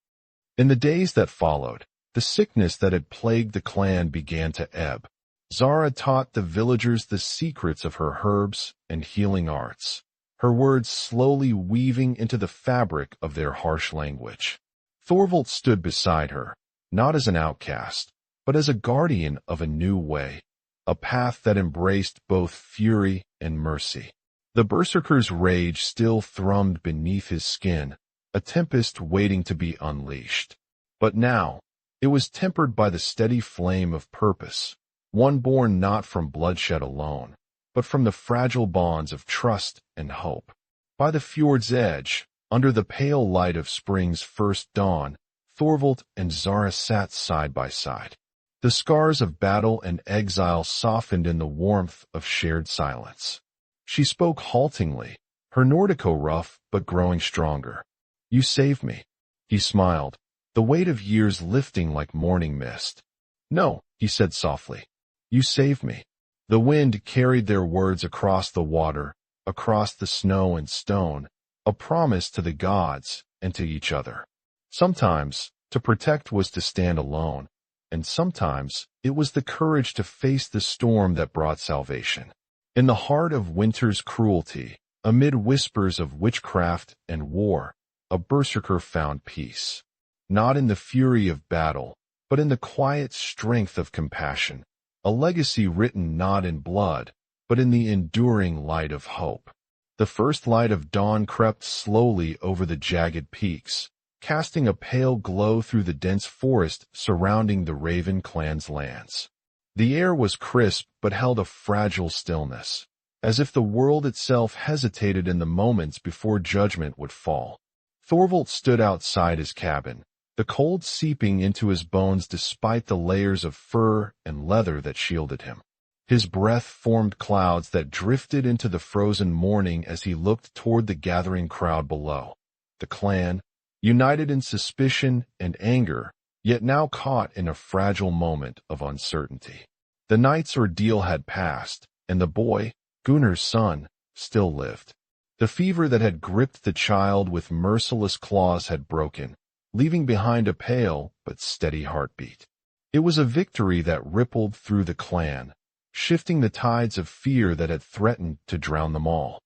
In the days that followed, the sickness that had plagued the clan began to ebb. Zara taught the villagers the secrets of her herbs and healing arts, her words slowly weaving into the fabric of their harsh language. Thorvald stood beside her, not as an outcast, but as a guardian of a new way, a path that embraced both fury and mercy. The Berserker's rage still thrummed beneath his skin, a tempest waiting to be unleashed. But now, it was tempered by the steady flame of purpose, one born not from bloodshed alone, but from the fragile bonds of trust and hope. By the fjord's edge, under the pale light of spring's first dawn, Thorvald and Zara sat side by side. The scars of battle and exile softened in the warmth of shared silence. She spoke haltingly, her Nordico rough but growing stronger. "You saved me." He smiled, the weight of years lifting like morning mist. "No," he said softly, You saved me." The wind carried their words across the water, across the snow and stone, a promise to the gods and to each other. Sometimes, to protect was to stand alone, and sometimes it was the courage to face the storm that brought salvation. In the heart of winter's cruelty, amid whispers of witchcraft and war, a berserker found peace. Not in the fury of battle, but in the quiet strength of compassion, a legacy written not in blood, but in the enduring light of hope. The first light of dawn crept slowly over the jagged peaks, casting a pale glow through the dense forest surrounding the Raven clan's lands. The air was crisp but held a fragile stillness, as if the world itself hesitated in the moments before judgment would fall. Thorvald stood outside his cabin, the cold seeping into his bones despite the layers of fur and leather that shielded him. His breath formed clouds that drifted into the frozen morning as he looked toward the gathering crowd below. The clan, united in suspicion and anger, yet now caught in a fragile moment of uncertainty. The night's ordeal had passed, and the boy, Gunnar's son, still lived. The fever that had gripped the child with merciless claws had broken, leaving behind a pale but steady heartbeat. It was a victory that rippled through the clan, shifting the tides of fear that had threatened to drown them all.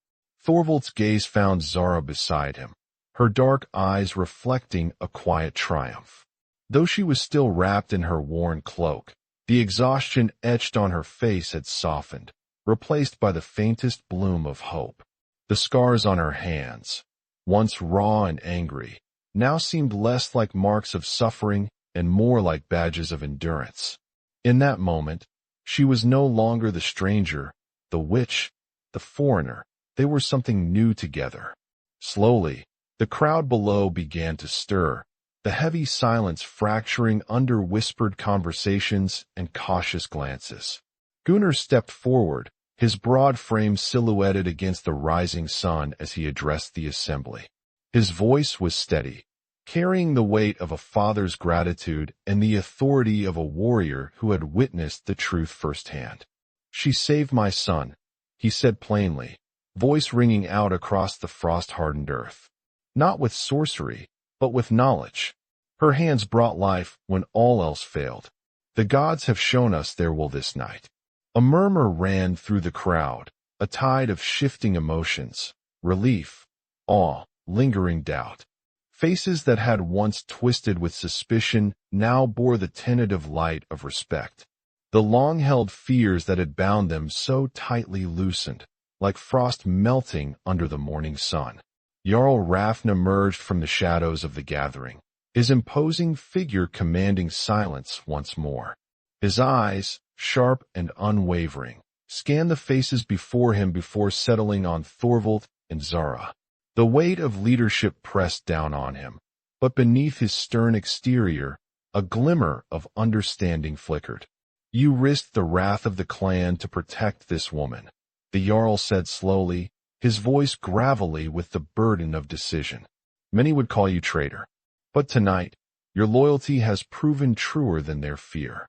Thorvald's gaze found Zara beside him, her dark eyes reflecting a quiet triumph. Though she was still wrapped in her worn cloak, the exhaustion etched on her face had softened, replaced by the faintest bloom of hope. The scars on her hands, once raw and angry, now seemed less like marks of suffering and more like badges of endurance. In that moment, she was no longer the stranger, the witch, the foreigner. They were something new together. Slowly, the crowd below began to stir, the heavy silence fracturing under whispered conversations and cautious glances. Gunnar stepped forward, his broad frame silhouetted against the rising sun as he addressed the assembly. His voice was steady, carrying the weight of a father's gratitude and the authority of a warrior who had witnessed the truth firsthand. "She saved my son," he said plainly, voice ringing out across the frost-hardened earth. Not with sorcery, but with knowledge. Her hands brought life when all else failed. The gods have shown us their will this night. A murmur ran through the crowd, a tide of shifting emotions, relief, awe, lingering doubt. Faces that had once twisted with suspicion now bore the tentative light of respect. The long-held fears that had bound them so tightly loosened, like frost melting under the morning sun. Jarl Rafn emerged from the shadows of the gathering, his imposing figure commanding silence once more. His eyes, sharp and unwavering, scanned the faces before him before settling on Thorvald and Zara. The weight of leadership pressed down on him, but beneath his stern exterior, a glimmer of understanding flickered. "You risked the wrath of the clan to protect this woman," the Jarl said slowly, his voice gravelly with the burden of decision. "Many would call you traitor, but tonight, your loyalty has proven truer than their fear."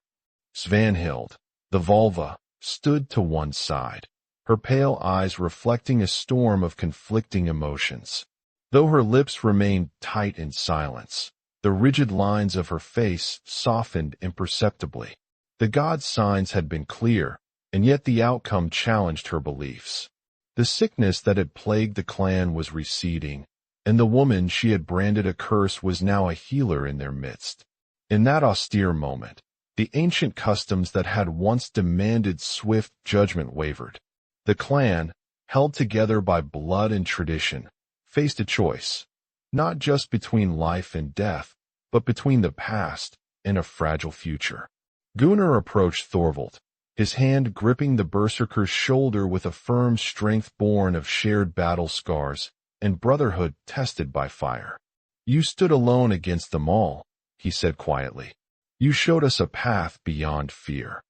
Svanhild, the Volva, stood to one side, her pale eyes reflecting a storm of conflicting emotions. Though her lips remained tight in silence, the rigid lines of her face softened imperceptibly. The god's signs had been clear, and yet the outcome challenged her beliefs. The sickness that had plagued the clan was receding, and the woman she had branded a curse was now a healer in their midst. In that austere moment, the ancient customs that had once demanded swift judgment wavered. The clan, held together by blood and tradition, faced a choice, not just between life and death, but between the past and a fragile future. Gunnar approached Thorvald, his hand gripping the berserker's shoulder with a firm strength born of shared battle scars and brotherhood tested by fire. "You stood alone against them all," he said quietly. "You showed us a path beyond fear."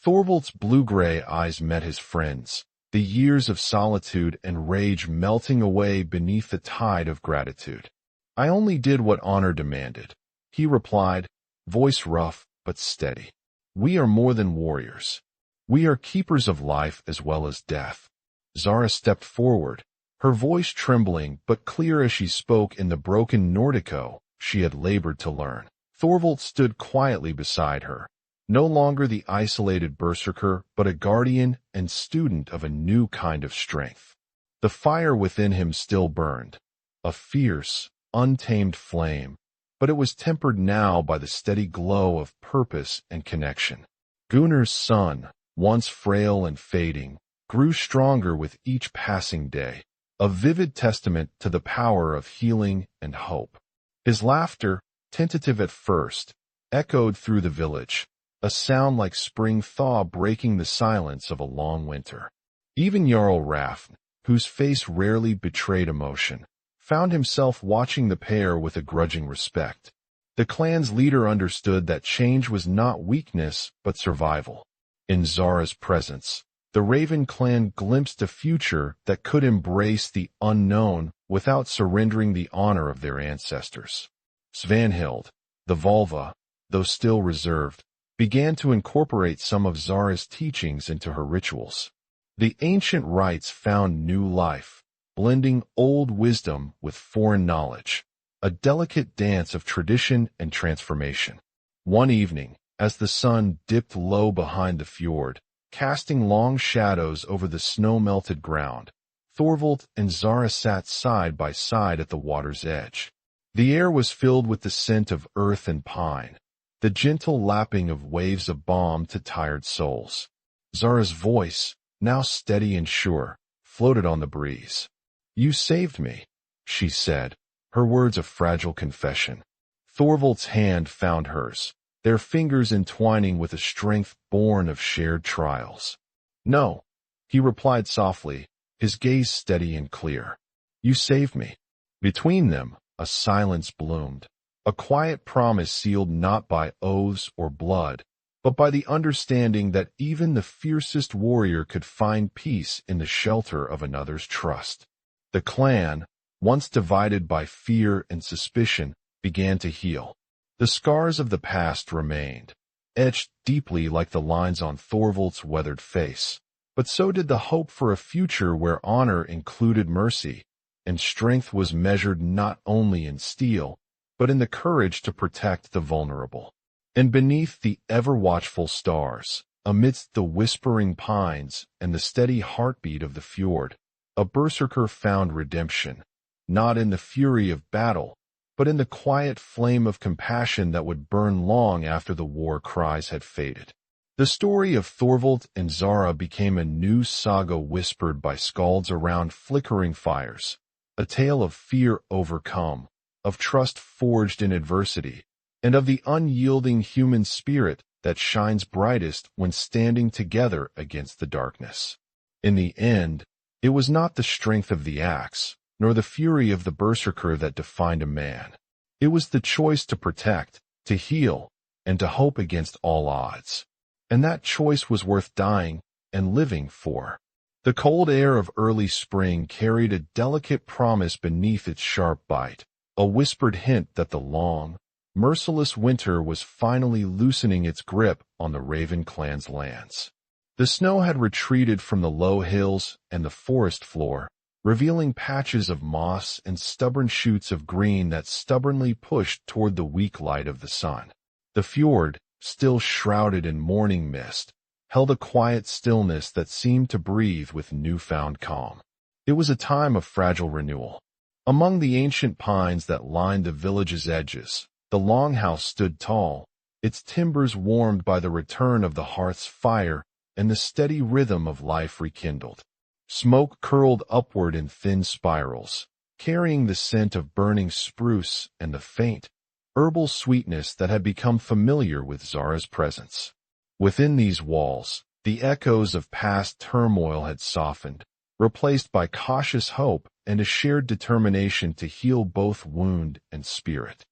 Thorvald's blue-gray eyes met his friend's, the years of solitude and rage melting away beneath the tide of gratitude. "I only did what honor demanded," he replied, voice rough but steady. "We are more than warriors. We are keepers of life as well as death. Zara stepped forward, her voice trembling but clear as she spoke in the broken Nordico she had labored to learn. Thorvald stood quietly beside her, no longer the isolated berserker, but a guardian and student of a new kind of strength. The fire within him still burned, a fierce, untamed flame, but it was tempered now by the steady glow of purpose and connection. Gunnar's sun, once frail and fading, grew stronger with each passing day, a vivid testament to the power of healing and hope. His laughter, tentative at first, echoed through the village, a sound like spring thaw breaking the silence of a long winter. Even Jarl Rafn, whose face rarely betrayed emotion, found himself watching the pair with a grudging respect. The clan's leader understood that change was not weakness but survival. In Zara's presence, the Raven clan glimpsed a future that could embrace the unknown without surrendering the honor of their ancestors. Svanhild, the Volva, though still reserved, began to incorporate some of Zara's teachings into her rituals. The ancient rites found new life, blending old wisdom with foreign knowledge, a delicate dance of tradition and transformation. One evening, as the sun dipped low behind the fjord, casting long shadows over the snow-melted ground, Thorvald and Zara sat side by side at the water's edge. The air was filled with the scent of earth and pine, the gentle lapping of waves of balm to tired souls. Zara's voice, now steady and sure, floated on the breeze. "You saved me," she said, her words a fragile confession. Thorvald's hand found hers, their fingers entwining with a strength born of shared trials. "No," he replied softly, his gaze steady and clear. "You saved me." Between them, a silence bloomed, a quiet promise sealed not by oaths or blood, but by the understanding that even the fiercest warrior could find peace in the shelter of another's trust. The clan, once divided by fear and suspicion, began to heal. The scars of the past remained, etched deeply like the lines on Thorvald's weathered face, but so did the hope for a future where honor included mercy, and strength was measured not only in steel, but in the courage to protect the vulnerable. And beneath the ever-watchful stars, amidst the whispering pines and the steady heartbeat of the fjord, a berserker found redemption, not in the fury of battle, but in the quiet flame of compassion that would burn long after the war cries had faded. The story of Thorvald and Zara became a new saga whispered by skalds around flickering fires, a tale of fear overcome, of trust forged in adversity, and of the unyielding human spirit that shines brightest when standing together against the darkness. In the end, it was not the strength of the axe, nor the fury of the berserker that defined a man. It was the choice to protect, to heal, and to hope against all odds. And that choice was worth dying and living for. The cold air of early spring carried a delicate promise beneath its sharp bite, a whispered hint that the long, merciless winter was finally loosening its grip on the Raven clan's lands. The snow had retreated from the low hills and the forest floor, revealing patches of moss and stubborn shoots of green that stubbornly pushed toward the weak light of the sun. The fjord, still shrouded in morning mist, held a quiet stillness that seemed to breathe with newfound calm. It was a time of fragile renewal. Among the ancient pines that lined the village's edges, the longhouse stood tall, its timbers warmed by the return of the hearth's fire and the steady rhythm of life rekindled. Smoke curled upward in thin spirals, carrying the scent of burning spruce and the faint, herbal sweetness that had become familiar with Zara's presence. Within these walls, the echoes of past turmoil had softened, replaced by cautious hope and a shared determination to heal both wound and spirit.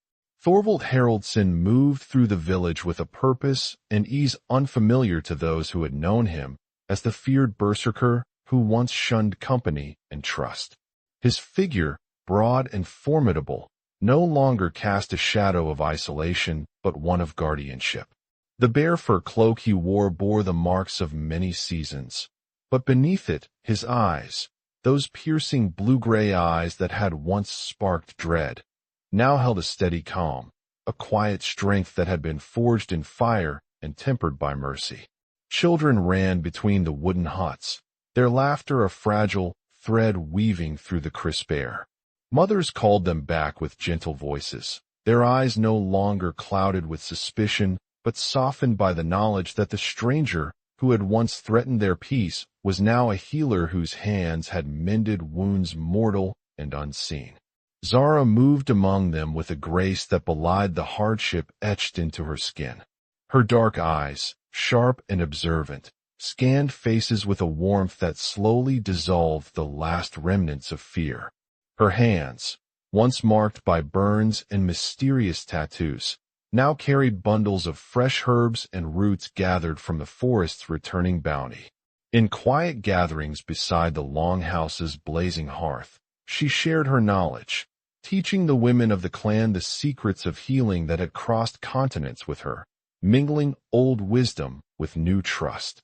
Thorvald Haraldsson moved through the village with a purpose and ease unfamiliar to those who had known him as the feared berserker who once shunned company and trust. His figure, broad and formidable, no longer cast a shadow of isolation but one of guardianship. The bear fur cloak he wore bore the marks of many seasons, but beneath it, his eyes, those piercing blue-gray eyes that had once sparked dread, now held a steady calm, a quiet strength that had been forged in fire and tempered by mercy. Children ran between the wooden huts, their laughter a fragile thread weaving through the crisp air. Mothers called them back with gentle voices, their eyes no longer clouded with suspicion, but softened by the knowledge that the stranger who had once threatened their peace was now a healer whose hands had mended wounds mortal and unseen. Zara moved among them with a grace that belied the hardship etched into her skin. Her dark eyes, sharp and observant, scanned faces with a warmth that slowly dissolved the last remnants of fear. Her hands, once marked by burns and mysterious tattoos, now carried bundles of fresh herbs and roots gathered from the forest's returning bounty. In quiet gatherings beside the longhouse's blazing hearth, she shared her knowledge, teaching the women of the clan the secrets of healing that had crossed continents with her, mingling old wisdom with new trust.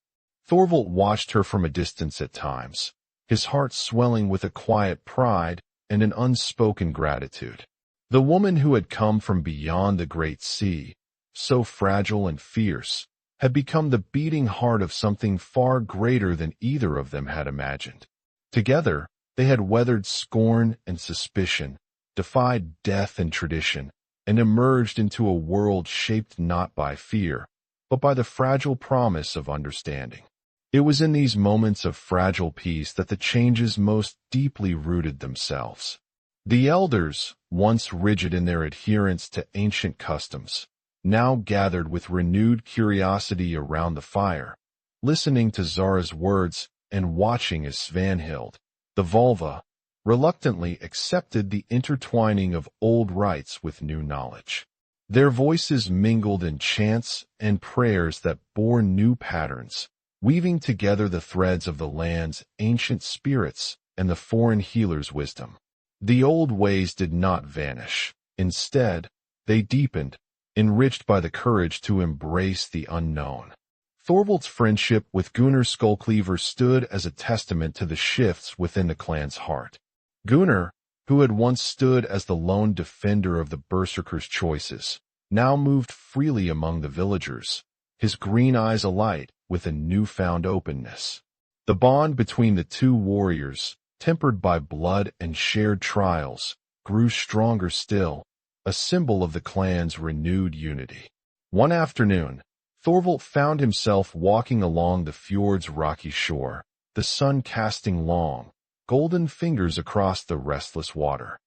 Thorvald watched her from a distance at times, his heart swelling with a quiet pride and an unspoken gratitude. The woman who had come from beyond the great sea, so fragile and fierce, had become the beating heart of something far greater than either of them had imagined. Together, they had weathered scorn and suspicion, defied death and tradition, and emerged into a world shaped not by fear, but by the fragile promise of understanding. It was in these moments of fragile peace that the changes most deeply rooted themselves. The elders, once rigid in their adherence to ancient customs, now gathered with renewed curiosity around the fire, listening to Zara's words and watching as Svanhild, the Volva, reluctantly accepted the intertwining of old rites with new knowledge. Their voices mingled in chants and prayers that bore new patterns, weaving together the threads of the land's ancient spirits and the foreign healer's wisdom. The old ways did not vanish. Instead, they deepened, enriched by the courage to embrace the unknown. Thorvald's friendship with Gunnar Skullcleaver stood as a testament to the shifts within the clan's heart. Gunnar, who had once stood as the lone defender of the Berserker's choices, now moved freely among the villagers, his green eyes alight with a newfound openness. The bond between the two warriors, tempered by blood and shared trials, grew stronger still, a symbol of the clan's renewed unity. One afternoon, Thorvald found himself walking along the fjord's rocky shore, the sun casting long, golden fingers across the restless water.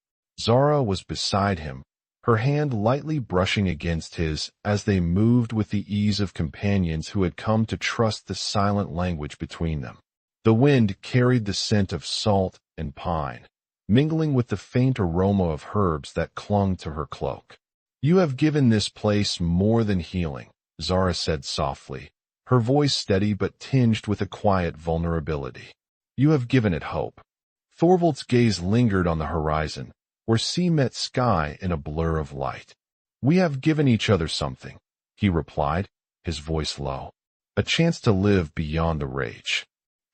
Zara was beside him, her hand lightly brushing against his as they moved with the ease of companions who had come to trust the silent language between them. The wind carried the scent of salt and pine, mingling with the faint aroma of herbs that clung to her cloak. "You have given this place more than healing," Zara said softly, her voice steady but tinged with a quiet vulnerability. "You have given it hope." Thorvald's gaze lingered on the horizon, where sea met sky in a blur of light. "We have given each other something," he replied, his voice low. "A chance to live beyond the rage."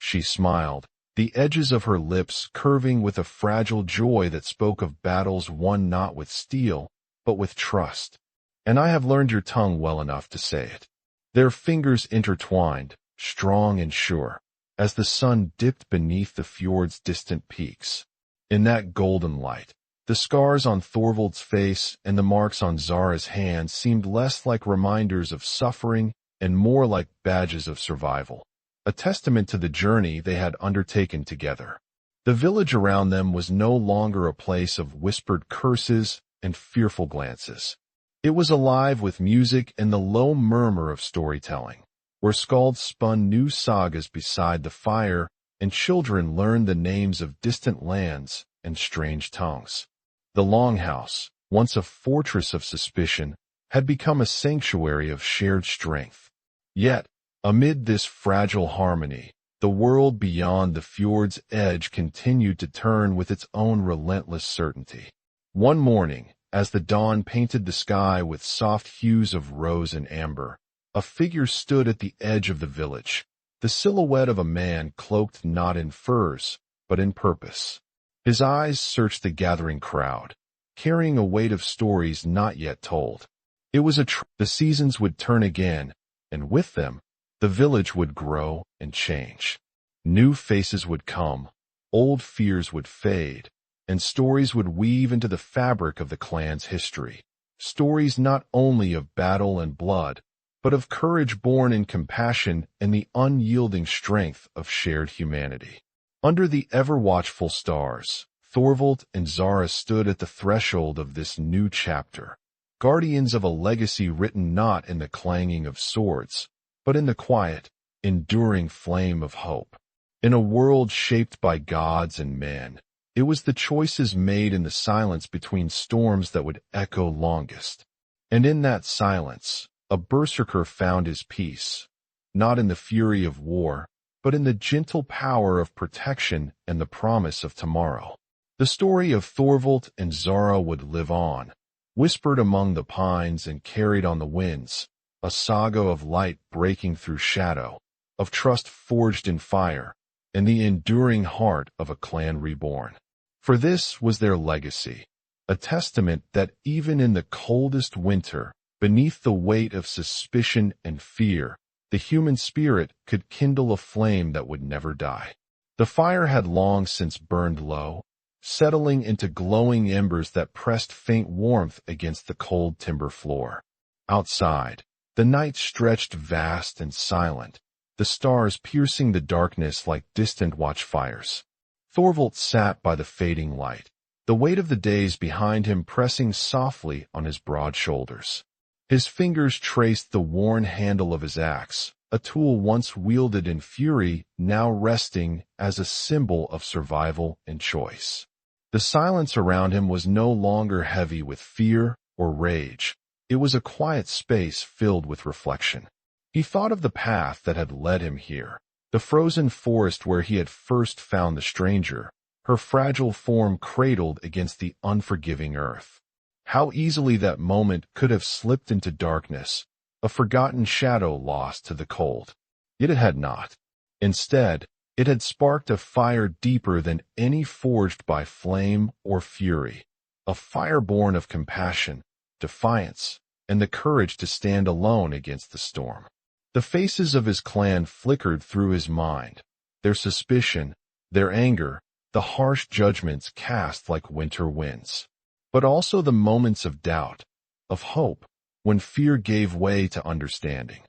She smiled, the edges of her lips curving with a fragile joy that spoke of battles won not with steel, but with trust. "And I have learned your tongue well enough to say it." Their fingers intertwined, strong and sure, as the sun dipped beneath the fjord's distant peaks. In that golden light, the scars on Thorvald's face and the marks on Zara's hands seemed less like reminders of suffering and more like badges of survival, a testament to the journey they had undertaken together. The village around them was no longer a place of whispered curses and fearful glances. It was alive with music and the low murmur of storytelling, where skalds spun new sagas beside the fire and children learned the names of distant lands and strange tongues. The Longhouse, once a fortress of suspicion, had become a sanctuary of shared strength. Yet, amid this fragile harmony, the world beyond the fjord's edge continued to turn with its own relentless certainty. One morning, as the dawn painted the sky with soft hues of rose and amber, A figure stood at the edge of the village, the silhouette of a man cloaked not in furs, but in purpose. His eyes searched the gathering crowd, carrying a weight of stories not yet told. It was the seasons would turn again, and with them, the village would grow and change. New faces would come, old fears would fade, and stories would weave into the fabric of the clan's history. Stories not only of battle and blood, but of courage born in compassion and the unyielding strength of shared humanity. Under the ever-watchful stars, Thorvald and Zara stood at the threshold of this new chapter, guardians of a legacy written not in the clanging of swords, but in the quiet, enduring flame of hope. In a world shaped by gods and men, it was the choices made in the silence between storms that would echo longest. And in that silence, a berserker found his peace, not in the fury of war, but in the gentle power of protection and the promise of tomorrow. The story of Thorvald and Zara would live on, whispered among the pines and carried on the winds, a saga of light breaking through shadow, of trust forged in fire, and the enduring heart of a clan reborn. For this was their legacy, a testament that even in the coldest winter, beneath the weight of suspicion and fear, the human spirit could kindle a flame that would never die. The fire had long since burned low, settling into glowing embers that pressed faint warmth against the cold timber floor. Outside, the night stretched vast and silent, the stars piercing the darkness like distant watchfires. Thorvald sat by the fading light, the weight of the days behind him pressing softly on his broad shoulders. His fingers traced the worn handle of his axe, a tool once wielded in fury, now resting as a symbol of survival and choice. The silence around him was no longer heavy with fear or rage. It was a quiet space filled with reflection. He thought of the path that had led him here, the frozen forest where he had first found the stranger, her fragile form cradled against the unforgiving earth. How easily that moment could have slipped into darkness, a forgotten shadow lost to the cold. Yet it had not. Instead, it had sparked a fire deeper than any forged by flame or fury, a fire born of compassion, defiance, and the courage to stand alone against the storm. The faces of his clan flickered through his mind, their suspicion, their anger, the harsh judgments cast like winter winds. But also the moments of doubt, of hope, when fear gave way to understanding.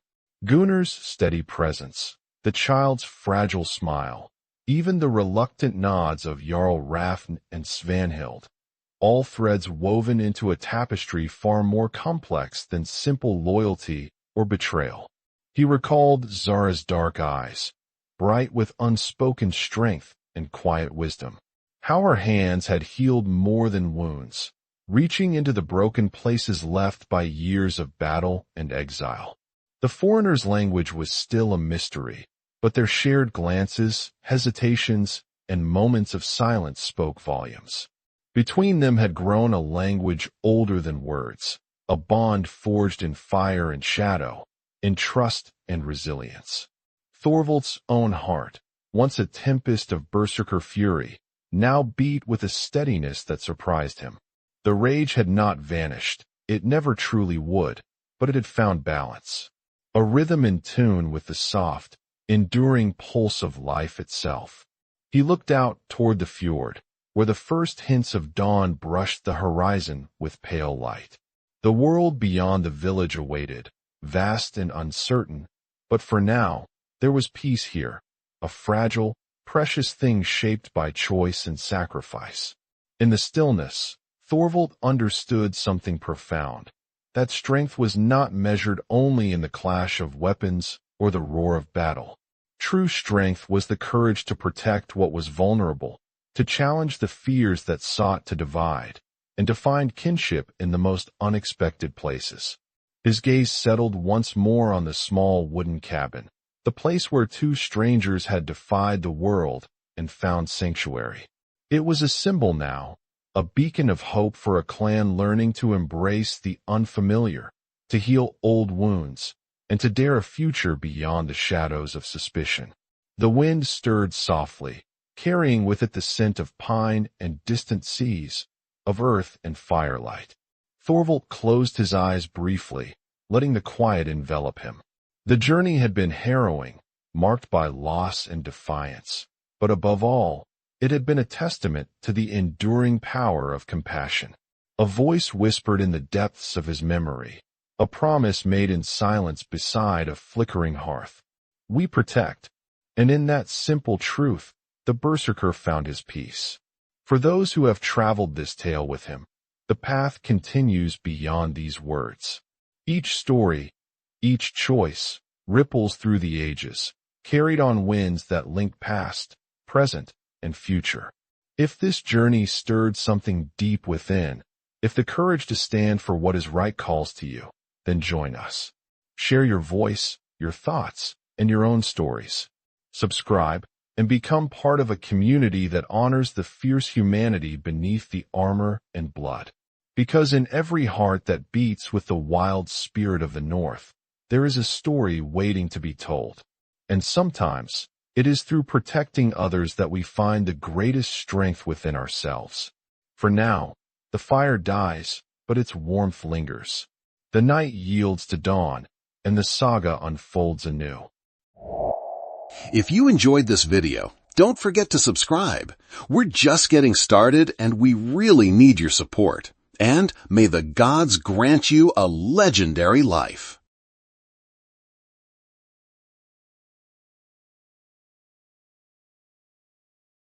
Gunnar's steady presence, the child's fragile smile, even the reluctant nods of Jarl Rafn and Svanhild, all threads woven into a tapestry far more complex than simple loyalty or betrayal. He recalled Zara's dark eyes, bright with unspoken strength and quiet wisdom. How her hands had healed more than wounds, reaching into the broken places left by years of battle and exile. The foreigner's language was still a mystery, but their shared glances, hesitations, and moments of silence spoke volumes. Between them had grown a language older than words, a bond forged in fire and shadow, in trust and resilience. Thorvald's own heart, once a tempest of berserker fury, now beat with a steadiness that surprised him. The rage had not vanished, it never truly would, but it had found balance. A rhythm in tune with the soft, enduring pulse of life itself. He looked out toward the fjord, where the first hints of dawn brushed the horizon with pale light. The world beyond the village awaited, vast and uncertain, but for now, there was peace here, a fragile, precious thing shaped by choice and sacrifice. In the stillness, Thorvald understood something profound. That strength was not measured only in the clash of weapons or the roar of battle. True strength was the courage to protect what was vulnerable, to challenge the fears that sought to divide, and to find kinship in the most unexpected places. His gaze settled once more on the small wooden cabin, the place where two strangers had defied the world and found sanctuary. It was a symbol now, a beacon of hope for a clan learning to embrace the unfamiliar, to heal old wounds, and to dare a future beyond the shadows of suspicion. The wind stirred softly, carrying with it the scent of pine and distant seas, of earth and firelight. Thorvald closed his eyes briefly, letting the quiet envelop him. The journey had been harrowing, marked by loss and defiance, but above all, it had been a testament to the enduring power of compassion. A voice whispered in the depths of his memory, a promise made in silence beside a flickering hearth. We protect. And in that simple truth, the Berserker found his peace. For those who have traveled this tale with him, the path continues beyond these words. Each story, each choice, ripples through the ages, carried on winds that link past, present, and future. If this journey stirred something deep within, if the courage to stand for what is right calls to you, then join us. Share your voice, your thoughts, and your own stories. Subscribe and become part of a community that honors the fierce humanity beneath the armor and blood. Because in every heart that beats with the wild spirit of the North, there is a story waiting to be told. And sometimes, it is through protecting others that we find the greatest strength within ourselves. For now, the fire dies, but its warmth lingers. The night yields to dawn, and the saga unfolds anew. If you enjoyed this video, don't forget to subscribe. We're just getting started, and we really need your support. And may the gods grant you a legendary life.